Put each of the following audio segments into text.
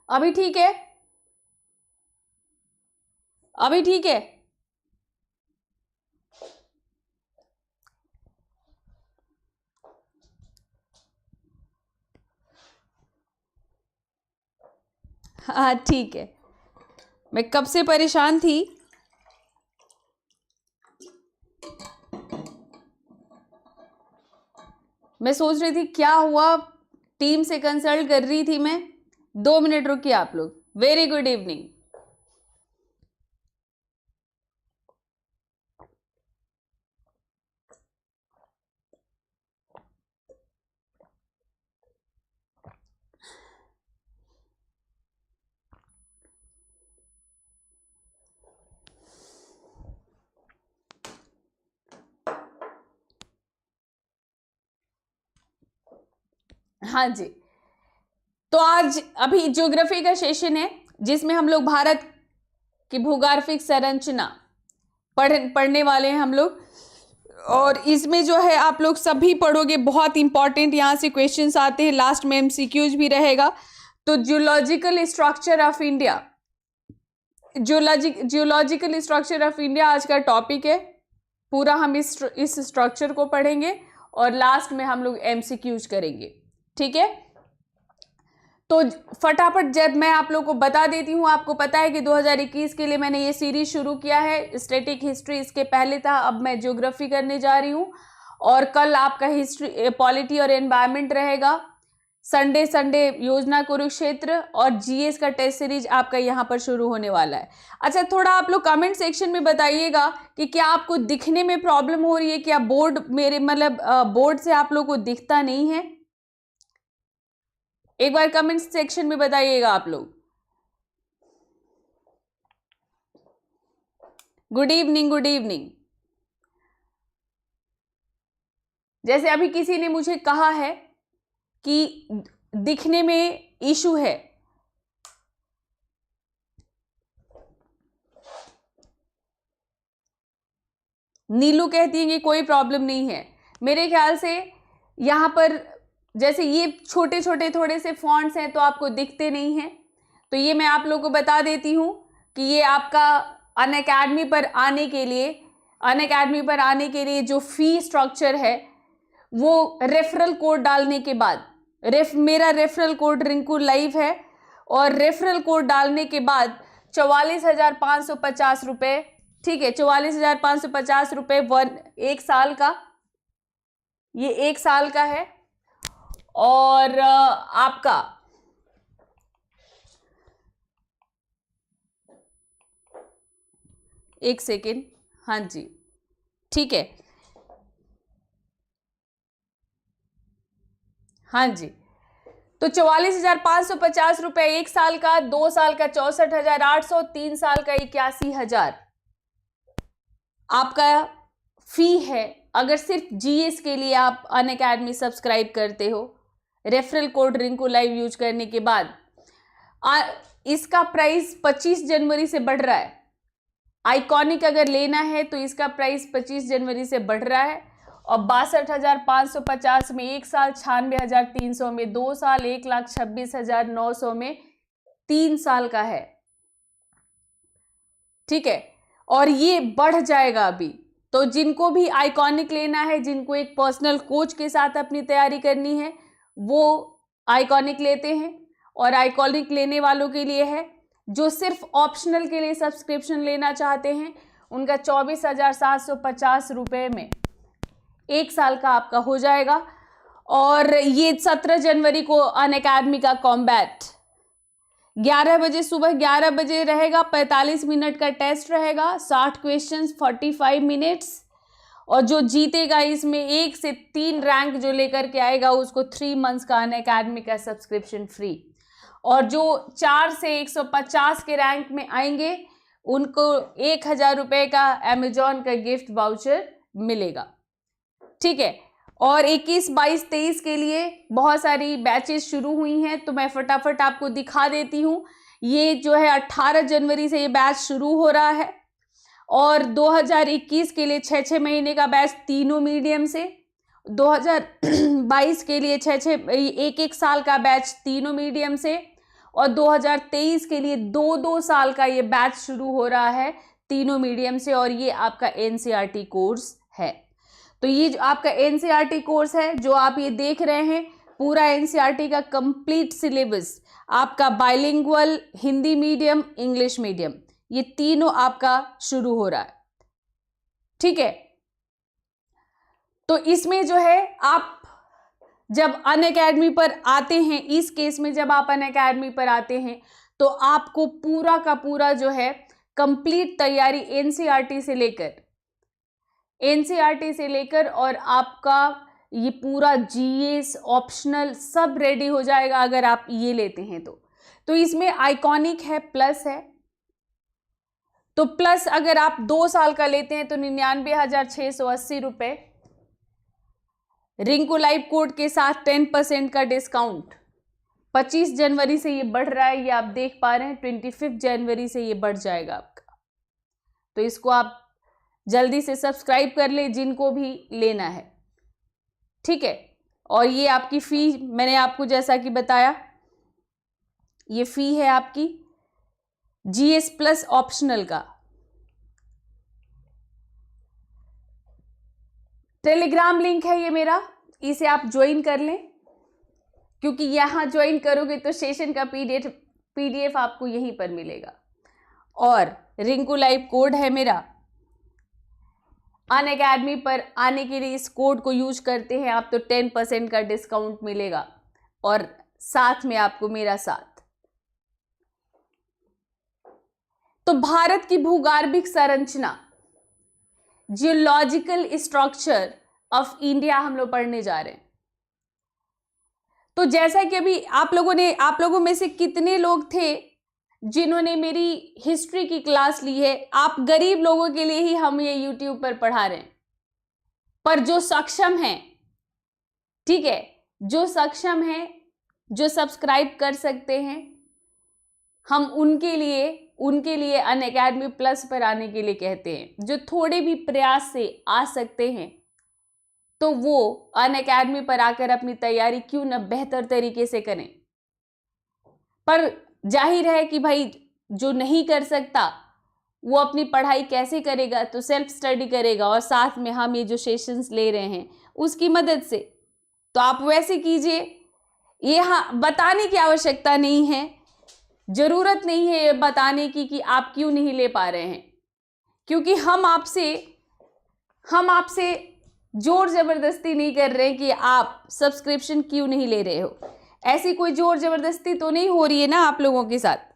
अभी ठीक है? अभी ठीक है? हाँ ठीक है। मैं कब से परेशान थी। मैं सोच रही थी क्या हुआ, टीम से कंसल्ट कर रही थी मैं। 2 मिनट रुकिए आप लोग। Very good evening. हाँ जी, तो आज अभी ज्योग्राफी का सेशन है जिसमें हम लोग भारत की भूगर्भिक संरचना पढ़ने वाले हैं हम लोग। और इसमें जो है आप लोग सभी पढ़ोगे, बहुत इंपॉर्टेंट यहाँ से क्वेश्चंस आते हैं, लास्ट में एमसीक्यूज भी रहेगा। तो geological structure of India, geological structure of India आज का टॉपिक है। पूरा हम इस स्ट्रक्चर को पढ़ेंगे और लास्ट में हम लोग एमसीक्यूज करेंगे। ठीक है, तो फटाफट जब मैं आप लोगों को बता देती हूँ। आपको पता है कि 2021 के लिए मैंने ये सीरीज शुरू किया है, स्टैटिक हिस्ट्री इसके पहले था, अब मैं ज्योग्राफी करने जा रही हूँ। और कल आपका हिस्ट्री, पॉलिटी और एनवायरनमेंट रहेगा। संडे योजना कुरुक्षेत्र और जीएस का टेस्ट सीरीज आपका यहाँ पर शुरू होने वाला है। अच्छा, थोड़ा आप लोग कमेंट सेक्शन में बताइएगा कि क्या आपको दिखने में प्रॉब्लम हो रही है, क्या बोर्ड मेरे मतलब बोर्ड से आप लोग को दिखता नहीं है। एक बार कमेंट सेक्शन में बताइएगा आप लोग। Good evening, good evening. जैसे अभी किसी ने मुझे कहा है कि दिखने में इशू है। नीलू कहती है कि कोई प्रॉब्लम नहीं है। मेरे ख्याल से यहां पर जैसे ये छोटे छोटे थोड़े से फॉन्ट्स हैं तो आपको दिखते नहीं हैं। तो ये मैं आप लोगों को बता देती हूँ कि ये आपका अनअकैडमी पर आने के लिए जो फी स्ट्रक्चर है वो रेफरल कोड डालने के बाद, मेरा रेफरल कोड रिंकू लाइव है, और रेफरल कोड डालने के बाद 44,550 रुपये। ठीक है, 44,550 रुपये एक साल का, ये 1 साल का है। और आपका एक सेकेंड, हाँ जी ठीक है, हाँ जी। तो 44,550 रुपये 1 साल का, 2 साल का 64,800, 3 साल का 81,000 आपका फी है। अगर सिर्फ जीएस के लिए आप अनअकैडमी सब्सक्राइब करते हो, referral code Rinku live use करने के बाद, इसका प्राइस 25 जनवरी से बढ़ रहा है। आइकॉनिक अगर लेना है तो इसका प्राइस 25 जनवरी से बढ़ रहा है। और 62,550 में 1 साल, 96,300 में 2 साल, 1,26,900 में 3 साल का है। ठीक है, और ये बढ़ जाएगा अभी। तो जिनको भी आइकॉनिक लेना है, जिनको एक पर्सनल कोच के साथ अपनी तैयारी करनी है, वो आइकॉनिक लेते हैं। और आइकॉनिक लेने वालों के लिए है, जो सिर्फ ऑप्शनल के लिए सब्सक्रिप्शन लेना चाहते हैं, उनका 24,750 रुपये में 1 साल का आपका हो जाएगा। और ये 17 जनवरी को अनअकैडमी का कॉम्बैट 11 बजे, सुबह 11 बजे रहेगा। 45 मिनट का टेस्ट रहेगा, 60 क्वेश्चंस, 45 मिनट्स। और जो जीतेगा इसमें 1 से 3 रैंक जो लेकर के आएगा उसको 3 मंथ्स का अनअकैडमी का सब्सक्रिप्शन फ्री। और जो 4 से 150 के रैंक में आएंगे उनको 1,000 रुपये का अमेजॉन का गिफ्ट वाउचर मिलेगा। ठीक है, और 21, 22, 23 के लिए बहुत सारी बैचेस शुरू हुई हैं, तो मैं फटाफट आपको दिखा देती हूँ। ये जो है 18 जनवरी से ये बैच शुरू हो रहा है। और 2021 के लिए 6 महीने का बैच तीनों मीडियम से, 2022 के लिए 1 साल का बैच तीनों मीडियम से, और 2023 के लिए 2-2 साल का ये बैच शुरू हो रहा है तीनों मीडियम से, और ये आपका एनसीईआरटी कोर्स है। तो ये जो आपका एनसीईआरटी कोर्स है जो आप ये देख रहे हैं, पूरा एनसीईआरटी का कंप्लीट सिलेबस आपका bilingual, Hindi medium, English medium, ये तीनों आपका शुरू हो रहा है। ठीक है, तो इसमें जो है आप जब अनअकैडमी पर आते हैं, इस केस में जब आप अनअकैडमी पर आते हैं तो आपको पूरा का पूरा जो है कंप्लीट तैयारी एनसीईआरटी से लेकर और आपका ये पूरा जीएस ऑप्शनल सब रेडी हो जाएगा अगर आप ये लेते हैं तो इसमें आइकॉनिक है, प्लस है। तो प्लस अगर आप 2 साल का लेते हैं तो 99,680 रुपए, रिंकू लाइव कोड के साथ 10% का डिस्काउंट। 25 जनवरी से ये बढ़ रहा है, ये आप देख पा रहे हैं, 25 जनवरी से ये बढ़ जाएगा आपका। तो इसको आप जल्दी से सब्सक्राइब कर ले जिनको भी लेना है। ठीक है, और ये आपकी फी मैंने आपको जैसा कि बताया, ये फी है आपकी जीएस प्लस ऑप्शनल का। टेलीग्राम लिंक है ये मेरा, इसे आप ज्वाइन कर लें, क्योंकि यहां ज्वाइन करोगे तो सेशन का पीडीएफ आपको यहीं पर मिलेगा। और रिंकू लाइव कोड है मेरा, अनअकैडमी पर आने के लिए इस कोड को यूज करते हैं आप तो 10% का डिस्काउंट मिलेगा, और साथ में आपको मेरा साथ। तो भारत की भूगर्भिक संरचना, जियोलॉजिकल स्ट्रक्चर ऑफ इंडिया हम लोग पढ़ने जा रहे हैं। तो जैसा कि अभी आप लोगों में से कितने लोग थे जिन्होंने मेरी हिस्ट्री की क्लास ली है? आप गरीब लोगों के लिए ही हम ये यूट्यूब पर पढ़ा रहे हैं, पर जो सक्षम हैं, ठीक है, जो सक्षम हैं, जो सब्सक्राइब कर सकते हैं, हम उनके लिए अनअकैडमी प्लस पर आने के लिए कहते हैं। जो थोड़े भी प्रयास से आ सकते हैं तो वो अनअकैडमी पर आकर अपनी तैयारी क्यों न बेहतर तरीके से करें। पर जाहिर है कि भाई जो नहीं कर सकता वो अपनी पढ़ाई कैसे करेगा, तो सेल्फ स्टडी करेगा, और साथ में हम ये जो सेशंस ले रहे हैं उसकी मदद से। तो आप वैसे कीजिए, ये बताने की आवश्यकता नहीं है, जरूरत नहीं है ये बताने की कि आप क्यों नहीं ले पा रहे हैं, क्योंकि हम आपसे जोर जबरदस्ती नहीं कर रहे कि आप सब्सक्रिप्शन क्यों नहीं ले रहे हो। ऐसी कोई जोर जबरदस्ती तो नहीं हो रही है ना आप लोगों के साथ।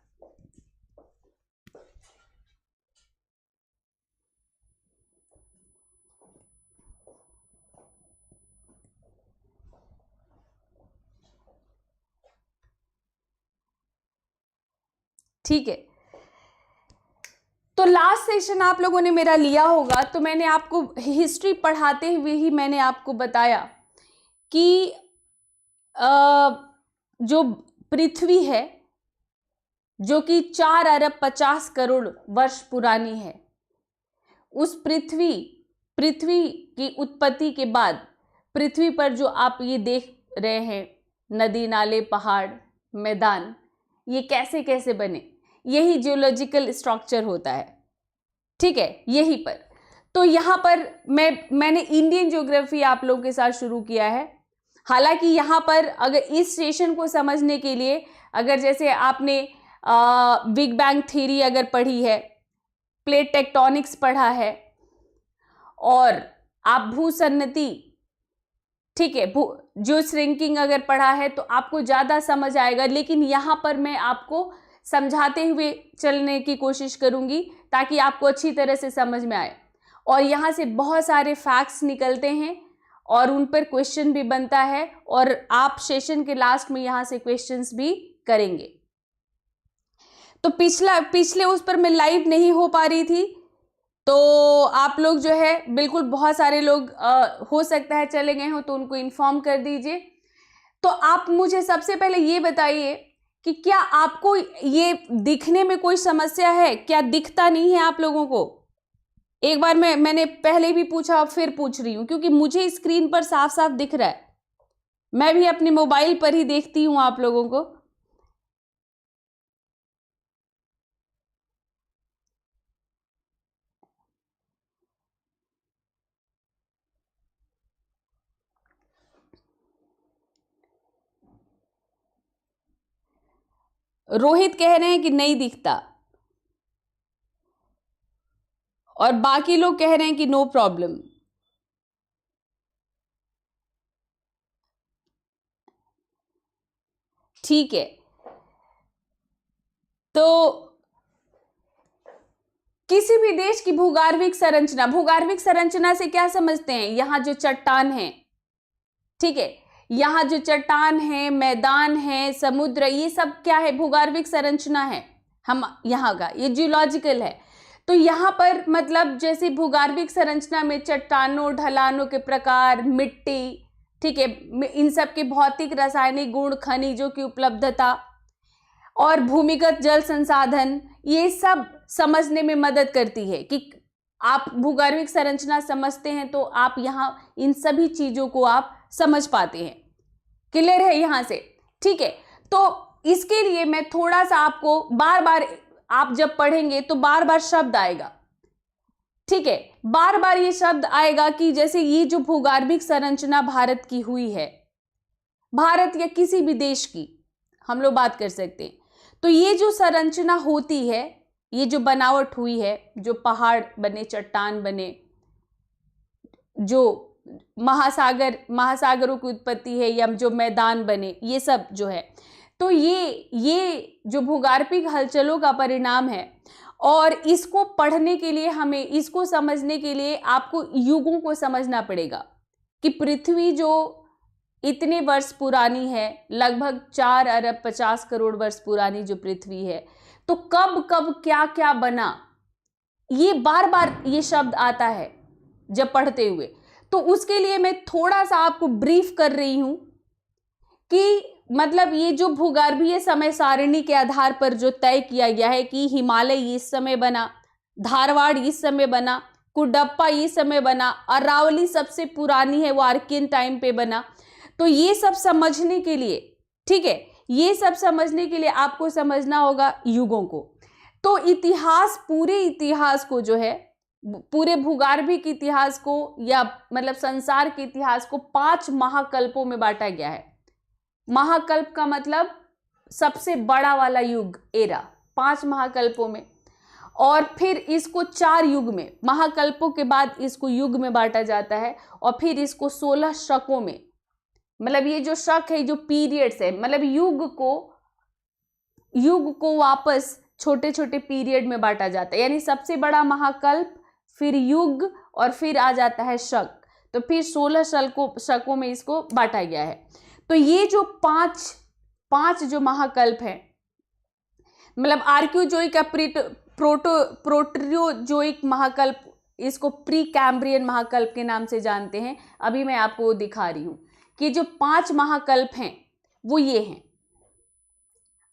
ठीक है, तो लास्ट सेशन आप लोगों ने मेरा लिया होगा, तो मैंने आपको हिस्ट्री पढ़ाते हुए ही मैंने आपको बताया कि जो पृथ्वी है जो कि 4 अरब 50 करोड़ वर्ष पुरानी है, उस पृथ्वी की उत्पत्ति के बाद पृथ्वी पर जो आप ये देख रहे हैं नदी, नाले, पहाड़, मैदान, ये कैसे कैसे बने, यही जियोलॉजिकल स्ट्रक्चर होता है। ठीक है, यहीं पर। तो यहाँ पर मैंने इंडियन ज्योग्राफी आप लोगों के साथ शुरू किया है। हालांकि यहाँ पर अगर इस सेशन को समझने के लिए, अगर जैसे आपने बिग बैंग थ्योरी अगर पढ़ी है, प्लेट टेक्टोनिक्स पढ़ा है, और आप भूसन्नति, ठीक है, जो श्रिंकिंग अगर पढ़ा है तो आपको ज़्यादा समझ आएगा। लेकिन यहाँ पर मैं आपको समझाते हुए चलने की कोशिश करूँगी ताकि आपको अच्छी तरह से समझ में आए। और यहाँ से बहुत सारे फैक्ट्स निकलते हैं और उन पर क्वेश्चन भी बनता है, और आप सेशन के लास्ट में यहाँ से क्वेश्चंस भी करेंगे। तो पिछले उस पर मैं लाइव नहीं हो पा रही थी, तो आप लोग जो है बिल्कुल, बहुत सारे लोग हो सकता है चले गए हो, तो उनको इन्फॉर्म कर दीजिए। तो आप मुझे सबसे पहले ये बताइए कि क्या आपको ये दिखने में कोई समस्या है? क्या दिखता नहीं है आप लोगों को? एक बार मैंने पहले भी पूछा, अब फिर पूछ रही हूँ, क्योंकि मुझे स्क्रीन पर साफ साफ दिख रहा है। मैं भी अपने मोबाइल पर ही देखती हूँ आप लोगों को। रोहित कह रहे हैं कि नहीं दिखता, और बाकी लोग कह रहे हैं कि नो प्रॉब्लम। ठीक है, तो किसी भी देश की भूगर्भिक संरचना से क्या समझते हैं? यहां जो चट्टान है, ठीक है, यहां जो चट्टान है, मैदान है, समुद्र, ये सब क्या है? भूगर्भिक संरचना है हम यहाँ का, ये जियोलॉजिकल है। तो यहाँ पर मतलब जैसे भूगर्भिक संरचना में चट्टानों, ढलानों के प्रकार, मिट्टी, ठीक है, इन सब के भौतिक, रासायनिक गुण, खनिजों की उपलब्धता और भूमिगत जल संसाधन, ये सब समझने में मदद करती है कि आप भूगर्भिक संरचना समझते हैं तो आप यहाँ इन सभी चीजों को आप समझ पाते हैं। क्लियर है यहां से? ठीक है, तो इसके लिए मैं थोड़ा सा आपको बार बार, आप जब पढ़ेंगे तो बार बार शब्द आएगा, ठीक है, बार बार ये शब्द आएगा कि जैसे ये जो भूगर्भिक संरचना भारत की हुई है, भारत या किसी भी देश की हम लोग बात कर सकते हैं, तो ये जो संरचना होती है, ये जो बनावट हुई है, जो पहाड़ बने, चट्टान बने, जो महासागरों की उत्पत्ति है, या जो मैदान बने, ये सब जो है, तो ये जो भूगर्भिक हलचलों का परिणाम है। और इसको पढ़ने के लिए, हमें इसको समझने के लिए आपको युगों को समझना पड़ेगा कि पृथ्वी जो इतने वर्ष पुरानी है, लगभग 4 अरब 50 करोड़ वर्ष पुरानी जो पृथ्वी है, तो कब कब क्या क्या बना, ये बार बार ये शब्द आता है जब पढ़ते हुए। तो उसके लिए मैं थोड़ा सा आपको ब्रीफ कर रही हूं कि मतलब ये जो भूगर्भीय समय सारिणी के आधार पर जो तय किया गया है कि हिमालय इस समय बना, धारवाड़ इस समय बना, कुडप्पा इस समय बना, अरावली सबसे पुरानी है, वो आर्कियन टाइम पे बना। तो ये सब समझने के लिए, ठीक है, ये सब समझने के लिए आपको समझना होगा युगों को। तो इतिहास, पूरे इतिहास को जो है, पूरे भूगर्भिक इतिहास को, या मतलब संसार के इतिहास को 5 महाकल्पों में बांटा गया है। महाकल्प का मतलब सबसे बड़ा वाला युग, एरा, 5 महाकल्पों में, और फिर इसको 4 युग में, महाकल्पों के बाद इसको युग में बांटा जाता है, और फिर इसको 16 शकों में, मतलब ये जो शक है, जो पीरियड्स है, मतलब युग को वापस छोटे छोटे पीरियड में बांटा जाता है। यानी सबसे बड़ा महाकल्प, फिर युग, और फिर आ जाता है शक, तो फिर 16 शकों में इसको बांटा गया है। तो ये जो पांच जो महाकल्प हैं, मतलब आर्कियोजोइक या प्रोटोजोइक महाकल्प, इसको प्री कैम्ब्रियन महाकल्प के नाम से जानते हैं। अभी मैं आपको वो दिखा रही हूं कि जो 5 महाकल्प हैं वो ये हैं,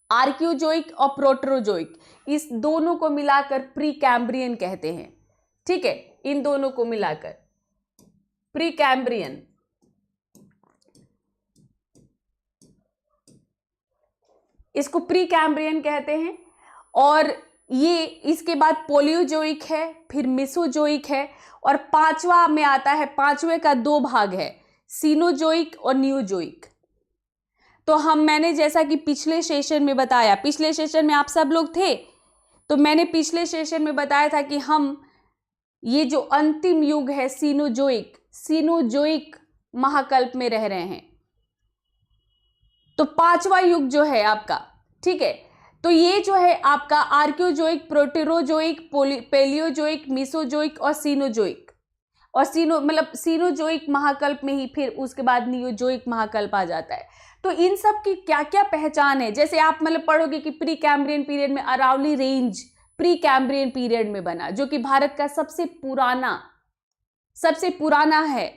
आर्कियोजोइक और प्रोटोजोइक, इस दोनों को मिलाकर प्री कैम्ब्रियन कहते हैं। ठीक है, इन दोनों को मिलाकर प्री कैम्ब्रियन। इसको प्री कैम्ब्रियन कहते हैं। और ये इसके बाद पोलियोजोइक है, फिर मिसोजोइक है, और 5वां में आता है, 5वें का 2 भाग है, सीनोजोइक और नियोजोइक। तो मैंने जैसा कि पिछले सेशन में बताया, पिछले सेशन में आप सब लोग थे, तो मैंने पिछले सेशन में बताया था कि हम ये जो अंतिम युग है सीनोजोइक महाकल्प में रह रहे हैं। तो 5वां युग जो है आपका, ठीक है, तो ये जो है आपका आर्कियोजोइक, प्रोटेरोजोइक, पेलियोजोइक, मिसोजोइक और सीनोजोइक। और सीनोजोइक महाकल्प में ही फिर उसके बाद नियोजोइक महाकल्प आ जाता है। तो इन सब की क्या क्या पहचान है, जैसे आप पढ़ोगे कि प्री कैम्ब्रियन पीरियड में Aravalli range Precambrian period में बना, जो कि भारत का सबसे पुराना है।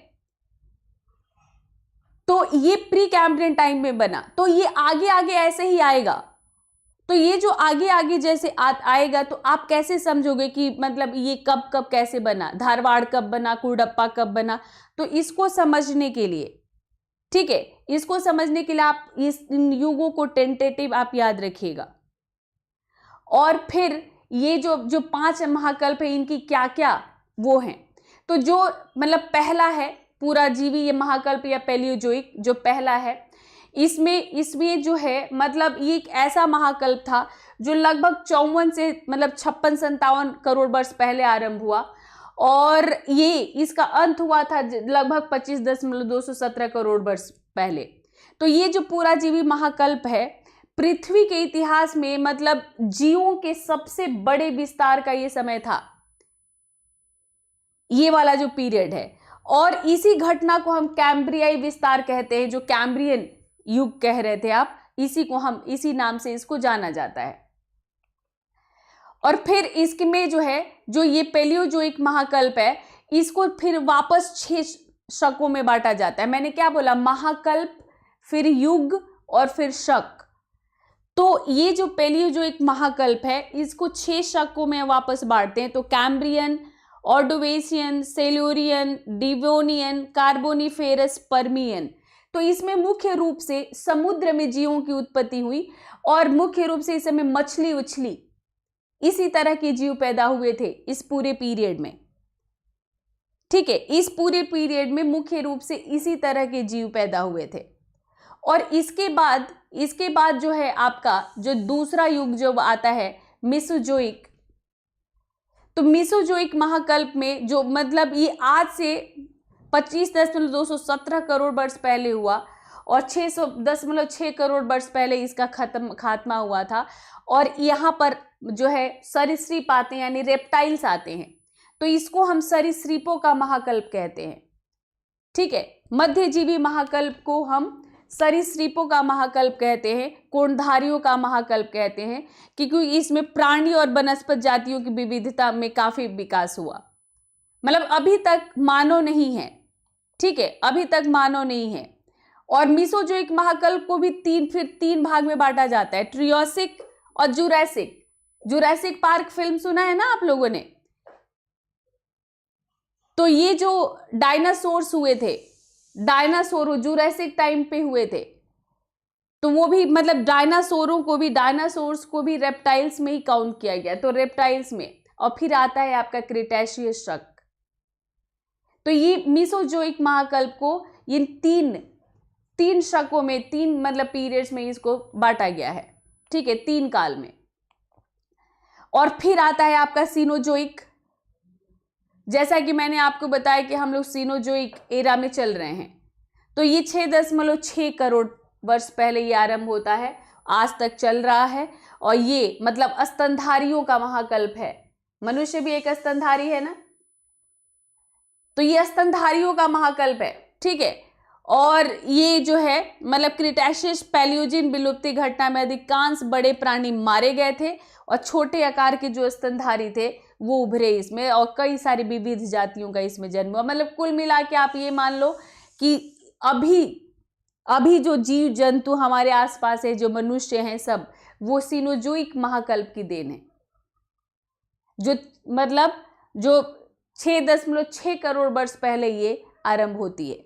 तो ये प्री कैम्ब्रियन टाइम में बना। तो ये आगे आगे ऐसे ही आएगा। तो ये जो आगे आगे जैसे आएगा, तो आप कैसे समझोगे कि मतलब ये कब कब कैसे बना, धारवाड़ कब बना, कुडप्पा कब बना। तो इसको समझने के लिए, ठीक है, इसको समझने के लिए आप इन युगों को टेंटेटिव आप याद रखिएगा। और फिर ये जो 5 महाकल्प है, इनकी क्या क्या वो हैं। तो जो पहला है पूरा जीवी ये महाकल्प या पेलियोजोइक, जो पहला है, इसमें जो है मतलब ये एक ऐसा महाकल्प था जो लगभग 54 से मतलब 56-57 करोड़ वर्ष पहले आरंभ हुआ, और ये इसका अंत हुआ था लगभग 25.217 करोड़ वर्ष पहले। तो ये जो पूरा जीवी महाकल्प है पृथ्वी के इतिहास में मतलब जीवों के सबसे बड़े विस्तार का ये समय था, ये वाला जो पीरियड है। और इसी घटना को हम कैम्ब्रियाई विस्तार कहते हैं, जो कैम्ब्रियन युग कह रहे थे आप, इसी को हम इसी नाम से इसको जाना जाता है। और फिर इसमें जो है जो ये पैलियोजोइक महाकल्प है इसको फिर वापस 6 शकों में बांटा जाता है। मैंने क्या बोला, महाकल्प, फिर युग और फिर शक। तो ये जो पैलियोजोइक महाकल्प है इसको 6 शकों में वापस बांटते हैं। तो कैम्ब्रियन, ऑर्डोवेशियन, सेल्यूरियन, डिवोनियन, कार्बोनिफेरस, पर्मियन। तो इसमें मुख्य रूप से समुद्र में जीवों की उत्पत्ति हुई और मुख्य रूप से इस समय मछली उछली इसी तरह के जीव पैदा हुए थे इस पूरे पीरियड में। ठीक है, इस पूरे पीरियड में मुख्य रूप से इसी तरह के जीव पैदा हुए थे। और इसके बाद जो है आपका जो दूसरा युग जो आता है मेसोजोइक। तो मेसोजोइक महाकल्प में जो मतलब ये आज से 25.217 करोड़ वर्ष पहले हुआ और 610.6 करोड़ वर्ष पहले इसका खात्मा हुआ था। और यहाँ पर जो है सरीसृप आते हैं यानी रेप्टाइल्स आते हैं, तो इसको हम सरीसृपों का महाकल्प कहते हैं। ठीक है, मध्यजीवी महाकल्प को हम सरीसृपों का महाकल्प कहते हैं, कोणधारियों का महाकल्प कहते हैं, क्योंकि इसमें प्राणी और वनस्पत जातियों की विविधता में काफी विकास हुआ। मतलब अभी तक मानव नहीं है। ठीक है, अभी तक मानव नहीं है। और मेसोजोइक महाकल्प को भी तीन भाग में बांटा जाता है, ट्रियोसिक और जुरासिक। जुरासिक पार्क फिल्म सुना है ना आप लोगों ने? तो ये जो डायनासोर्स हुए थे, डायनासोर जुरासिक टाइम पे हुए थे, तो वो भी मतलब डायनासोर्स को भी रेप्टाइल्स में ही काउंट किया गया, तो रेप्टाइल्स में। और फिर आता है आपका क्रिटेशियस शक। तो ये मेसोजोइक महाकल्प को इन तीन शकों में, तीन मतलब पीरियड्स में इसको बांटा गया है। ठीक है, 3 काल में। और फिर आता है आपका सीनोजोइक। जैसा कि मैंने आपको बताया कि हम लोग सीनोजोइक एरा में चल रहे हैं, तो ये 6.6 करोड़ वर्ष पहले ये आरंभ होता है, आज तक चल रहा है। और ये मतलब स्तनधारियों का महाकल्प है। मनुष्य भी एक स्तनधारी है ना, तो ये स्तनधारियों का महाकल्प है। ठीक है, और ये जो है मतलब क्रिटेशियस पैलियोजिन विलुप्ति घटना में अधिकांश बड़े प्राणी मारे गए थे और छोटे आकार के जो स्तनधारी थे वो उभरे इसमें, और कई सारी विविध जातियों का इसमें जन्म हुआ। मतलब कुल मिला के आप ये मान लो कि अभी जो जीव जंतु हमारे आसपास है, जो मनुष्य हैं, सब वो सीनोजोइक महाकल्प की देन है, जो मतलब जो 6.6 करोड़ वर्ष पहले ये आरंभ होती है।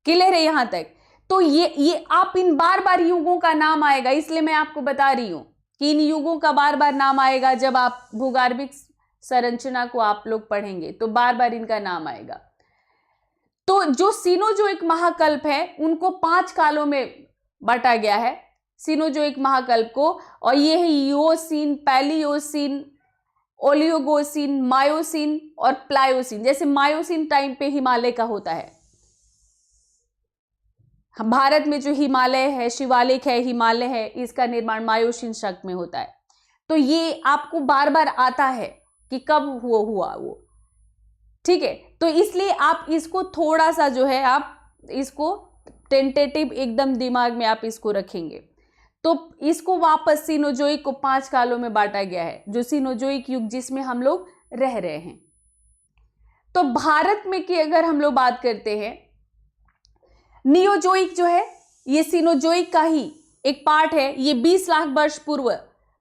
क्लियर है यहां तक? तो ये आप इन बार युगों का नाम आएगा, इसलिए मैं आपको बता रही हूं कि इन युगों का बार नाम आएगा। जब आप भूगर्भिक संरचना को आप लोग पढ़ेंगे तो बार इनका नाम आएगा। तो जो सीनोजोइक महाकल्प है उनको 5 कालों में बांटा गया है, सीनोजोइक महाकल्प को। और ये है ईओसीन, पैलियोसीन, ओलियोगोसीन, मायोसीन और प्लायोसीन। जैसे मायोसीन टाइम पे हिमालय का होता है, भारत में जो हिमालय है, शिवालिक है, हिमालय है, इसका निर्माण मायोसीन शक में होता है। तो ये आपको बार आता है कि कब हुआ वो। ठीक है, तो इसलिए आप इसको थोड़ा सा जो है आप इसको टेंटेटिव एकदम दिमाग में आप इसको रखेंगे। तो इसको वापस सीनोजोइक को 5 कालों में बांटा गया है, जो सीनोजोइक युग जिसमें हम लोग रह रहे हैं। तो भारत में की अगर हम लोग बात करते हैं, नियोजोइक जो है ये सीनोजोइक का ही एक पार्ट है। ये 20 लाख वर्ष पूर्व,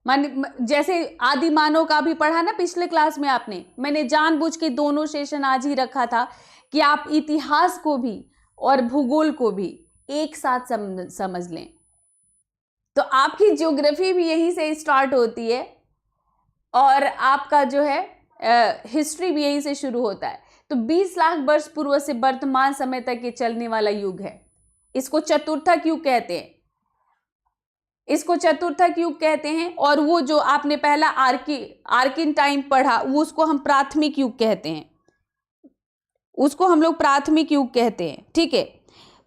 जैसे आदि मानव का भी पढ़ा ना पिछले क्लास में आपने, मैंने जानबूझ के दोनों सेशन आज ही रखा था कि आप इतिहास को भी और भूगोल को भी एक साथ समझ लें। तो आपकी ज्योग्राफी भी यहीं से स्टार्ट होती है और आपका जो है हिस्ट्री भी यहीं से शुरू होता है। तो 20 लाख वर्ष पूर्व से वर्तमान समय तक ये चलने वाला युग है। इसको चतुर्थक युग कहते हैं, इसको चतुर्थक युग कहते हैं। और वो जो आपने पहला आर्किन टाइम पढ़ा, वो उसको हम प्राथमिक युग कहते हैं, उसको हम लोग प्राथमिक युग कहते हैं। ठीक है,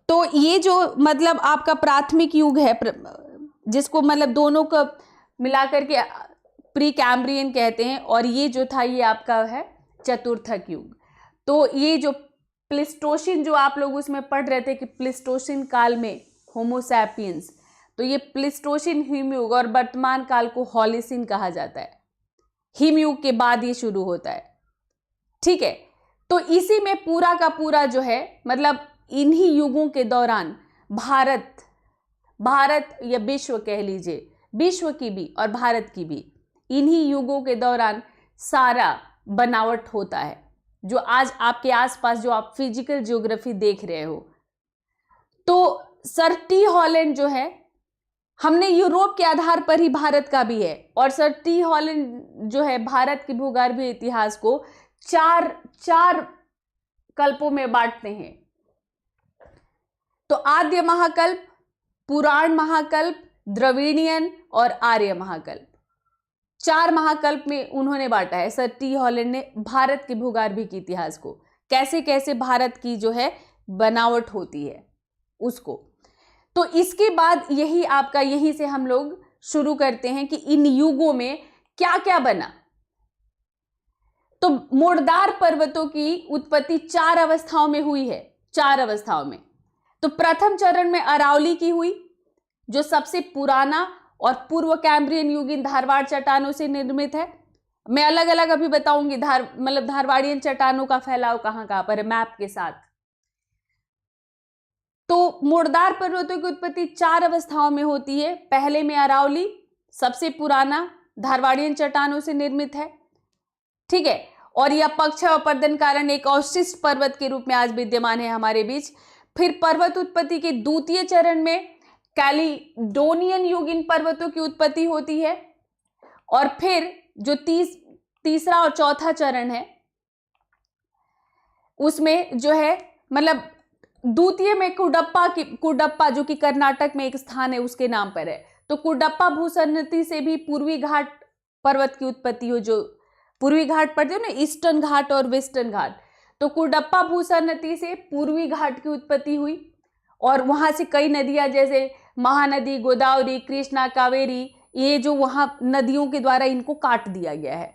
तो ये जो मतलब आपका प्राथमिक युग है, जिसको मतलब दोनों को मिला करके प्री कैम्ब्रियन कहते हैं, और ये जो था ये आपका है चतुर्थक युग। तो ये जो प्लिस्टोसिन जो आप लोग उसमें पढ़ रहे थे कि प्लिस्टोसिन काल में होमोसैपियंस, तो ये प्लिस्टोसिन हिमयुग, और वर्तमान काल को हॉलिसिन कहा जाता है। हिमयुग के बाद ये शुरू होता है। ठीक है, तो इसी में पूरा का पूरा जो है मतलब इन्हीं युगों के दौरान भारत या विश्व कह लीजिए, विश्व की भी और भारत की भी, इन्हीं युगों के दौरान सारा बनावट होता है। जो आज आपके आसपास जो आप फिजिकल ज्योग्राफी देख रहे हो, तो सर टी हॉलैंड जो है, हमने यूरोप के आधार पर ही भारत का भी है, और सर टी हॉलैंड जो है भारत के भूगर्भीय इतिहास को चार कल्पों में बांटते हैं। तो आद्य महाकल्प, पुराण महाकल्प, द्रविड़ियन और आर्य महाकल्प, 4 महाकल्प में उन्होंने बांटा है सर टी हॉलैंड ने भारत के भूगर्भीय के इतिहास को, कैसे कैसे भारत की जो है बनावट होती है उसको। तो इसके बाद यहीं से हम लोग शुरू करते हैं कि इन युगों में क्या क्या बना। तो मुर्दार पर्वतों की उत्पत्ति 4 अवस्थाओं में हुई है, 4 अवस्थाओं में। तो प्रथम चरण में अरावली की हुई, जो सबसे पुराना और पूर्व कैम्ब्रियन युगीन धारवाड़ चट्टानों से निर्मित है। मैं अलग अलग अभी बताऊंगी मतलब धारवाड़ियन चट्टानों का फैलाव कहां कहां पर है मैप के साथ। तो मुर्दार पर्वतों की उत्पत्ति 4 अवस्थाओं में होती है। पहले में अरावली सबसे पुराना धारवाड़ियन चट्टानों से निर्मित है। ठीक है, और यह पक्ष अपर्दन कारण एक अवशिष्ट पर्वत के रूप में आज विद्यमान है हमारे बीच। फिर पर्वत उत्पत्ति के द्वितीय चरण में कैलिडोनियन युगीन पर्वतों की उत्पत्ति होती है। और फिर जो तीसरा और चौथा चरण है, उसमें जो है मतलब द्वितीय में कुडप्पा जो कि कर्नाटक में एक स्थान है उसके नाम पर है। तो कुडप्पा भूसन्नति से भी पूर्वी घाट पर्वत की उत्पत्ति हो, जो पूर्वी घाट पड़ते हो ना, ईस्टर्न घाट और वेस्टर्न घाट। तो कुडप्पा भूसन्नति से पूर्वी घाट की उत्पत्ति हुई, और वहां से कई नदियां जैसे महानदी, गोदावरी, कृष्णा, कावेरी, ये जो वहां नदियों के द्वारा इनको काट दिया गया है।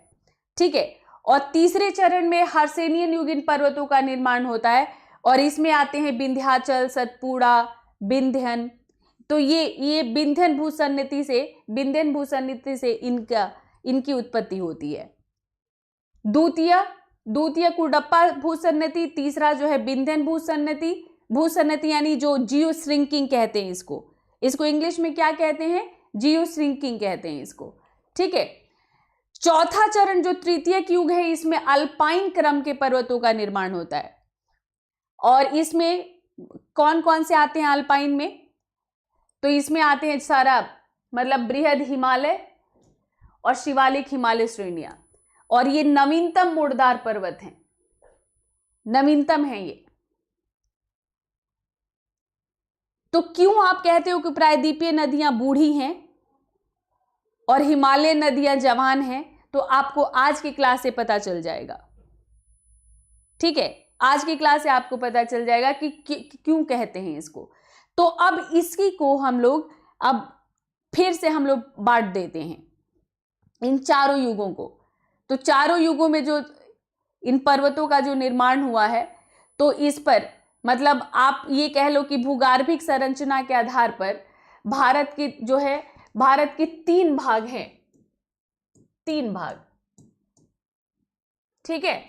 ठीक है, और तीसरे चरण में हर्सेनियन युगीन पर्वतों का निर्माण होता है, और इसमें आते हैं विंध्याचल, सतपुड़ा, विंध्यन। तो ये विंध्यन भूसन्नति से इनकी उत्पत्ति होती है। द्वितीय कुडप्पा भूसन्नति, तीसरा जो है विंध्यन भूसन्नति यानी जो जियो श्रिंकिंग कहते हैं इसको इंग्लिश में क्या कहते हैं, जियो श्रिंकिंग कहते हैं इसको। ठीक है, चौथा चरण जो तृतीयक युग है, इसमें अल्पाइन क्रम के पर्वतों का निर्माण होता है। और इसमें कौन कौन से आते हैं अल्पाइन में, तो इसमें आते हैं सारा मतलब बृहद हिमालय और शिवालिक हिमालय श्रेणियां, और ये नवीनतम मुर्दार पर्वत हैं, नवीनतम है ये। तो क्यों आप कहते हो कि प्रायद्वीपीय नदियां बूढ़ी हैं और हिमालय नदियां जवान हैं, तो आपको आज की क्लास से पता चल जाएगा। ठीक है, आज की क्लास से आपको पता चल जाएगा कि क्यों कहते हैं इसको। तो अब इसकी को हम लोग अब फिर से हम लोग बांट देते हैं इन चारों युगों को। तो चारों युगों में जो इन पर्वतों का जो निर्माण हुआ है, तो इस पर मतलब आप ये कह लो कि भूगर्भिक संरचना के आधार पर भारत के 3 भाग हैं, 3 भाग। ठीक है,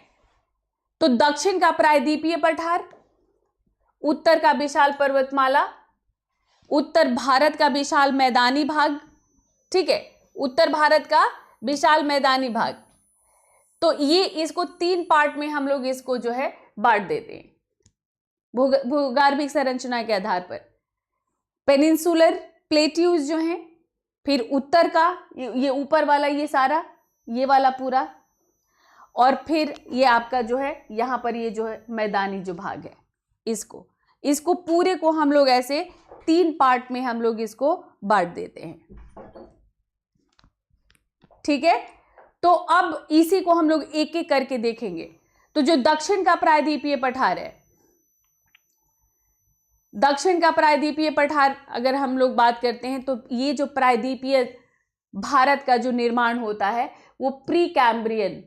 तो दक्षिण का प्रायद्वीपीय पठार, उत्तर का विशाल पर्वतमाला, उत्तर भारत का विशाल मैदानी भाग। ठीक है, उत्तर भारत का विशाल मैदानी भाग। तो ये इसको 3 पार्ट में हम लोग इसको जो है बांट देते हैं भूगर्भिक संरचना के आधार पर। पेनिनसुलर प्लेट्यूज जो हैं, फिर उत्तर का ये ऊपर वाला ये सारा, ये वाला पूरा, और फिर ये आपका जो है यहाँ पर ये जो है मैदानी जो भाग है इसको, इसको पूरे को हम लोग ऐसे 3 पार्ट में हम लोग इसको बांट देते हैं। ठीक है, तो अब इसी को हम लोग एक एक करके देखेंगे। तो जो दक्षिण का प्रायद्वीपीय पठार है, दक्षिण का प्रायद्वीपीय पठार अगर हम लोग बात करते हैं तो ये जो प्रायद्वीपीय भारत का जो निर्माण होता है वो प्री कैम्ब्रियन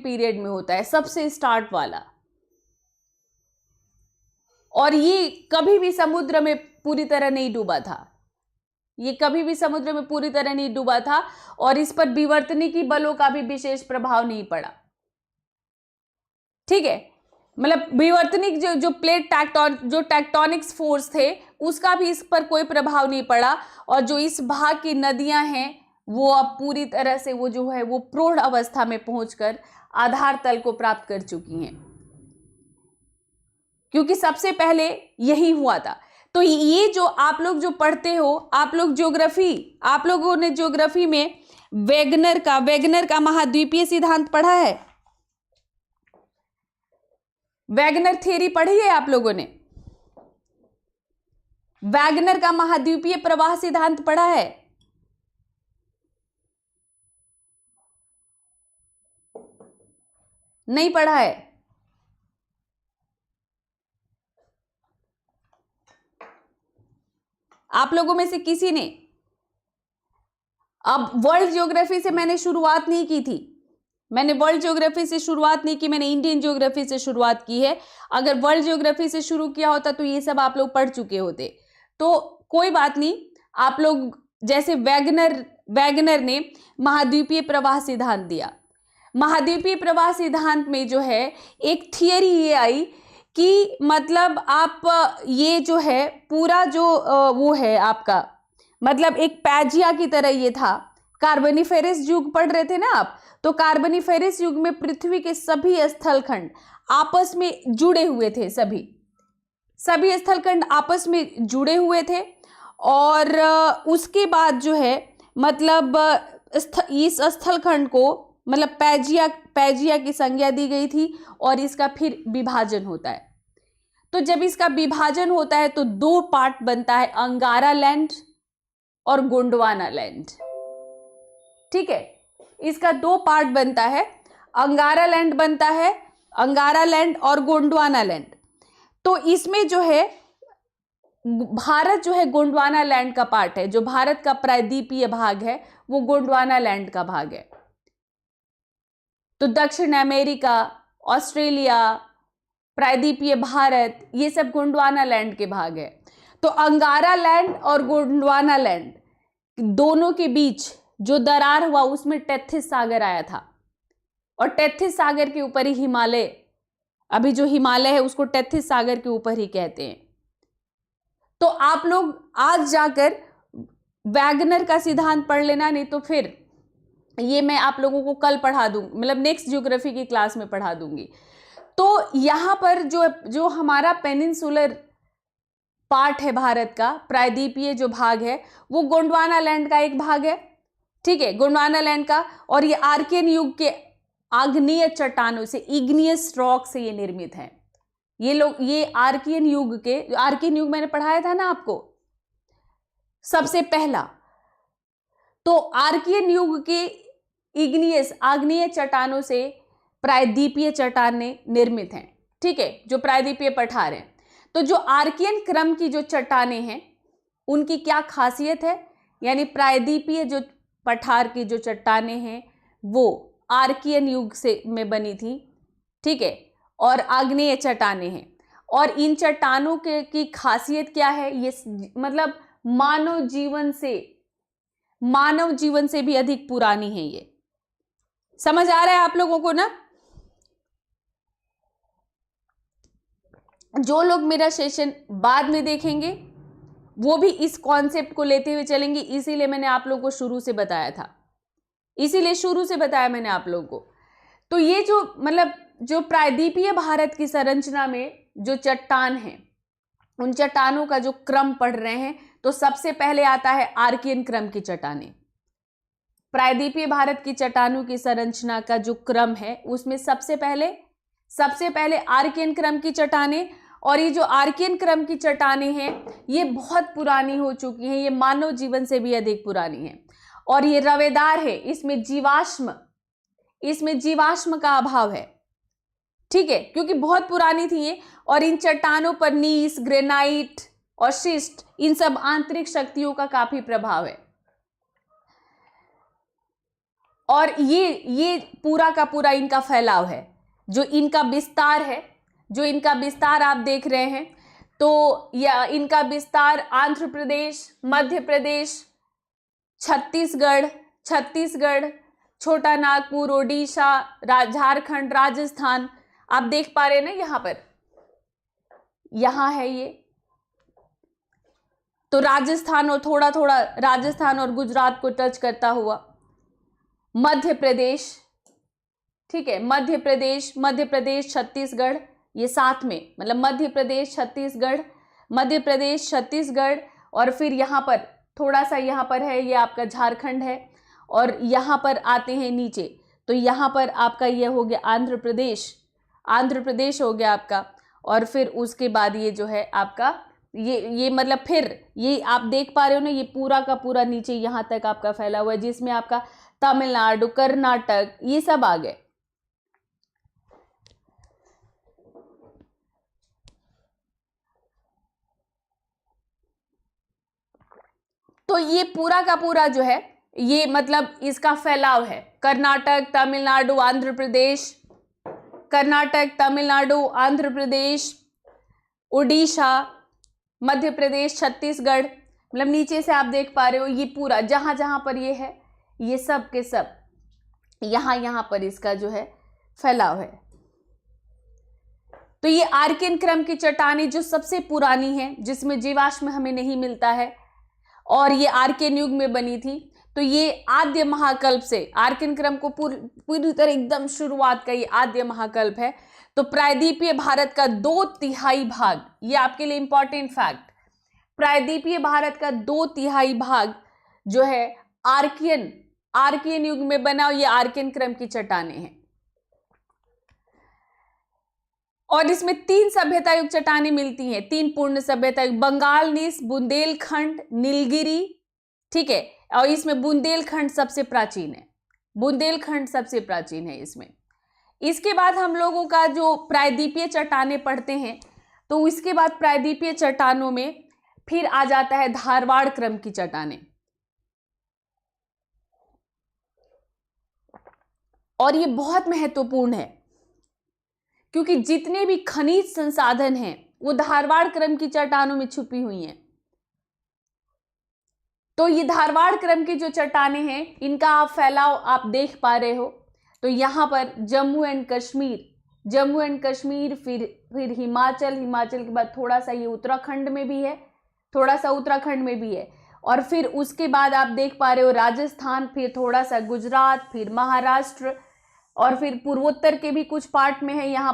पीरियड में होता है, सबसे स्टार्ट वाला। और ये कभी भी समुद्र में पूरी तरह नहीं डूबा था, ये कभी भी समुद्र में पूरी तरह नहीं डूबा था और इस पर विवर्तनिकी बलों का भी विशेष प्रभाव नहीं पड़ा। ठीक है, मतलब विवर्तनिक जो प्लेट टेक्टोनिक्स फोर्स थे उसका भी इस पर कोई प्रभाव नहीं पड़ा। और जो इस भाग की नदियां हैं वो अब पूरी तरह से वो जो है वो प्रौढ़ अवस्था में पहुंचकर आधार तल को प्राप्त कर चुकी हैं, क्योंकि सबसे पहले यही हुआ था। तो ये जो आप लोग जो पढ़ते हो, आप लोगों ने ज्योग्राफी में वेगनर का महाद्वीपीय सिद्धांत पढ़ा है, वैगनर थ्योरी पढ़ी है आप लोगों ने, वैगनर का महाद्वीपीय प्रवाह सिद्धांत पढ़ा है। नहीं पढ़ा है? आप लोगों में से किसी ने? अब वर्ल्ड ज्योग्राफी से मैंने शुरुआत नहीं की थी, मैंने वर्ल्ड ज्योग्राफी से शुरुआत नहीं की, मैंने इंडियन ज्योग्राफी से शुरुआत की है। अगर वर्ल्ड ज्योग्राफी से शुरू किया होता तो ये सब आप लोग पढ़ चुके होते। तो कोई बात नहीं, आप लोग जैसे वैगनर ने महाद्वीपीय प्रवाह सिद्धांत दिया। महाद्वीपीय प्रवाह सिद्धांत में जो है एक थियरी ये आई कि मतलब आप ये जो है पूरा जो वो है आपका, मतलब एक पैजिया की तरह ये था। कार्बोनिफेरस युग पढ़ रहे थे ना आप, तो कार्बोनिफेरस युग में पृथ्वी के सभी स्थलखंड आपस में जुड़े हुए थे, सभी स्थलखंड आपस में जुड़े हुए थे। और उसके बाद जो है मतलब इस स्थलखंड को मतलब पैजिया की संज्ञा दी गई थी और इसका फिर विभाजन होता है। तो जब इसका विभाजन होता है तो 2 पार्ट बनता है, अंगारा लैंड और गोंडवाना लैंड। ठीक है, इसका 2 पार्ट बनता है, अंगारा लैंड बनता है, अंगारा लैंड और गोंडवाना लैंड। तो इसमें जो है भारत जो है गोंडवाना लैंड का पार्ट है, जो भारत का प्रायद्वीपीय भाग है वो गोंडवाना लैंड का भाग है। तो दक्षिण अमेरिका, ऑस्ट्रेलिया, प्रायद्वीपीय भारत, ये सब गोंडवाना लैंड के भाग है। तो अंगारा लैंड और गोंडवाना लैंड दोनों के बीच जो दरार हुआ उसमें टेथिस सागर आया था, और टेथिस सागर के ऊपर ही हिमालय, अभी जो हिमालय है उसको टेथिस सागर के ऊपर ही कहते हैं। तो आप लोग आज जाकर वैगनर का सिद्धांत पढ़ लेना, नहीं तो फिर ये मैं आप लोगों को कल पढ़ा दूंगी, मतलब नेक्स्ट ज्योग्राफी की क्लास में पढ़ा दूंगी। तो यहाँ पर जो हमारा पेनिनसुलर पार्ट है भारत का, प्रायद्वीपीय जो भाग है वो गोंडवाना लैंड का एक भाग है। ठीक है, गोंडवाना लैंड का, और ये आर्कियन युग के आग्नेय चट्टानों से, इग्नियस रॉक से ये निर्मित है। ये आर्कियन युग मैंने पढ़ाया था ना आपको सबसे पहला। तो आर्कियन युग के इग्नियस आग्नेय चट्टानों से प्रायद्वीपीय चट्टानें निर्मित हैं। ठीक है, जो प्रायद्वीपीय पठार हैं। तो जो आर्कियन क्रम की जो चट्टानें हैं उनकी क्या खासियत है, यानी प्रायद्वीपीय जो पठार की जो चट्टानें हैं वो आर्कियन युग से में बनी थी। ठीक है, और आग्नेय चट्टानें हैं। और इन चट्टानों की खासियत क्या है, ये मतलब मानव जीवन से भी अधिक पुरानी है। ये समझ आ रहा है आप लोगों को ना? जो लोग मेरा सेशन बाद में देखेंगे वो भी इस कॉन्सेप्ट को लेते हुए चलेंगे, इसीलिए मैंने आप लोगों को शुरू से बताया था, इसीलिए शुरू से बताया मैंने आप लोगों को। तो ये जो मतलब जो प्रायद्वीपीय भारत की संरचना में जो चट्टान है, उन चट्टानों का जो क्रम पढ़ रहे हैं, तो सबसे पहले आता है आर्कियन क्रम की चट्टानें। प्रायद्वीपीय भारत की चट्टानों की संरचना का जो क्रम है उसमें सबसे पहले आर्कियन क्रम की चट्टानें, और ये जो आर्कियन क्रम की चट्टानें हैं ये बहुत पुरानी हो चुकी हैं, ये मानव जीवन से भी अधिक पुरानी हैं और ये रवेदार है, इसमें जीवाश्म का अभाव है, ठीक है, क्योंकि बहुत पुरानी थी ये। और इन चट्टानों पर नीस, ग्रेनाइट और शिस्ट, इन सब आंतरिक शक्तियों का काफी प्रभाव है। और ये पूरा का पूरा इनका फैलाव है, जो इनका विस्तार आप देख रहे हैं। तो या इनका विस्तार आंध्र प्रदेश, मध्य प्रदेश, छत्तीसगढ़, छोटा नागपुर, ओडिशा, झारखंड, राजस्थान, आप देख पा रहे हैं ना यहाँ पर, यहाँ है ये। तो राजस्थान और थोड़ा थोड़ा राजस्थान और गुजरात को टच करता हुआ मध्य प्रदेश, ठीक है, मध्य प्रदेश, छत्तीसगढ़, ये साथ में, मतलब मध्य प्रदेश, छत्तीसगढ़ और फिर यहाँ पर थोड़ा सा यहाँ पर है, ये आपका झारखंड है और यहाँ पर आते हैं नीचे, तो यहाँ पर आपका ये हो गया आंध्र प्रदेश हो गया आपका। और फिर उसके बाद ये जो है आपका ये मतलब फिर ये आप देख पा रहे हो ना, ये पूरा का पूरा नीचे यहाँ तक आपका फैला हुआ है, जिसमें आपका तमिलनाडु, कर्नाटक, ये सब आ गए। तो ये पूरा का पूरा जो है ये मतलब इसका फैलाव है, कर्नाटक, तमिलनाडु, आंध्र प्रदेश, उड़ीसा, मध्य प्रदेश, छत्तीसगढ़, मतलब नीचे से आप देख पा रहे हो ये पूरा जहां जहां पर ये है, ये सब के सब यहां पर इसका जो है फैलाव है। तो ये आर्कियन क्रम की चट्टानें जो सबसे पुरानी है, जिसमें जीवाश्म हमें नहीं मिलता है और ये आर्कियन युग में बनी थी। तो ये आद्य महाकल्प से, आर्कियन क्रम को पूरी तरह एकदम शुरुआत का ये आद्य महाकल्प है। तो प्रायद्वीपीय भारत का 2/3 भाग, ये आपके लिए इंपॉर्टेंट फैक्ट, प्रायद्वीपीय भारत का 2/3 भाग जो है आर्कियन युग में बना, ये आर्कियन क्रम की चट्टानें हैं। और इसमें 3 सभ्यता युग चट्टानें मिलती हैं, 3 पूर्ण सभ्यता युग, बंगाल नीस, बुंदेलखंड, नीलगिरी, ठीक है। और इसमें बुंदेलखंड सबसे प्राचीन है इसमें। इसके बाद हम लोगों का जो प्रायद्वीपीय चट्टानें पढ़ते हैं, तो इसके बाद प्रायद्वीपीय चट्टानों में फिर आ जाता है धारवाड़ क्रम की चट्टानें। और ये बहुत महत्वपूर्ण है क्योंकि जितने भी खनिज संसाधन हैं वो धारवाड़ क्रम की चट्टानों में छुपी हुई हैं। तो ये धारवाड़ क्रम की जो चट्टानें हैं, इनका आप फैलाव आप देख पा रहे हो। तो यहाँ पर जम्मू एंड कश्मीर, फिर हिमाचल के बाद थोड़ा सा ये उत्तराखंड में भी है, और फिर उसके बाद आप देख पा रहे हो राजस्थान, फिर थोड़ा सा गुजरात, फिर महाराष्ट्र, और फिर पूर्वोत्तर के भी कुछ पार्ट में है यहाँ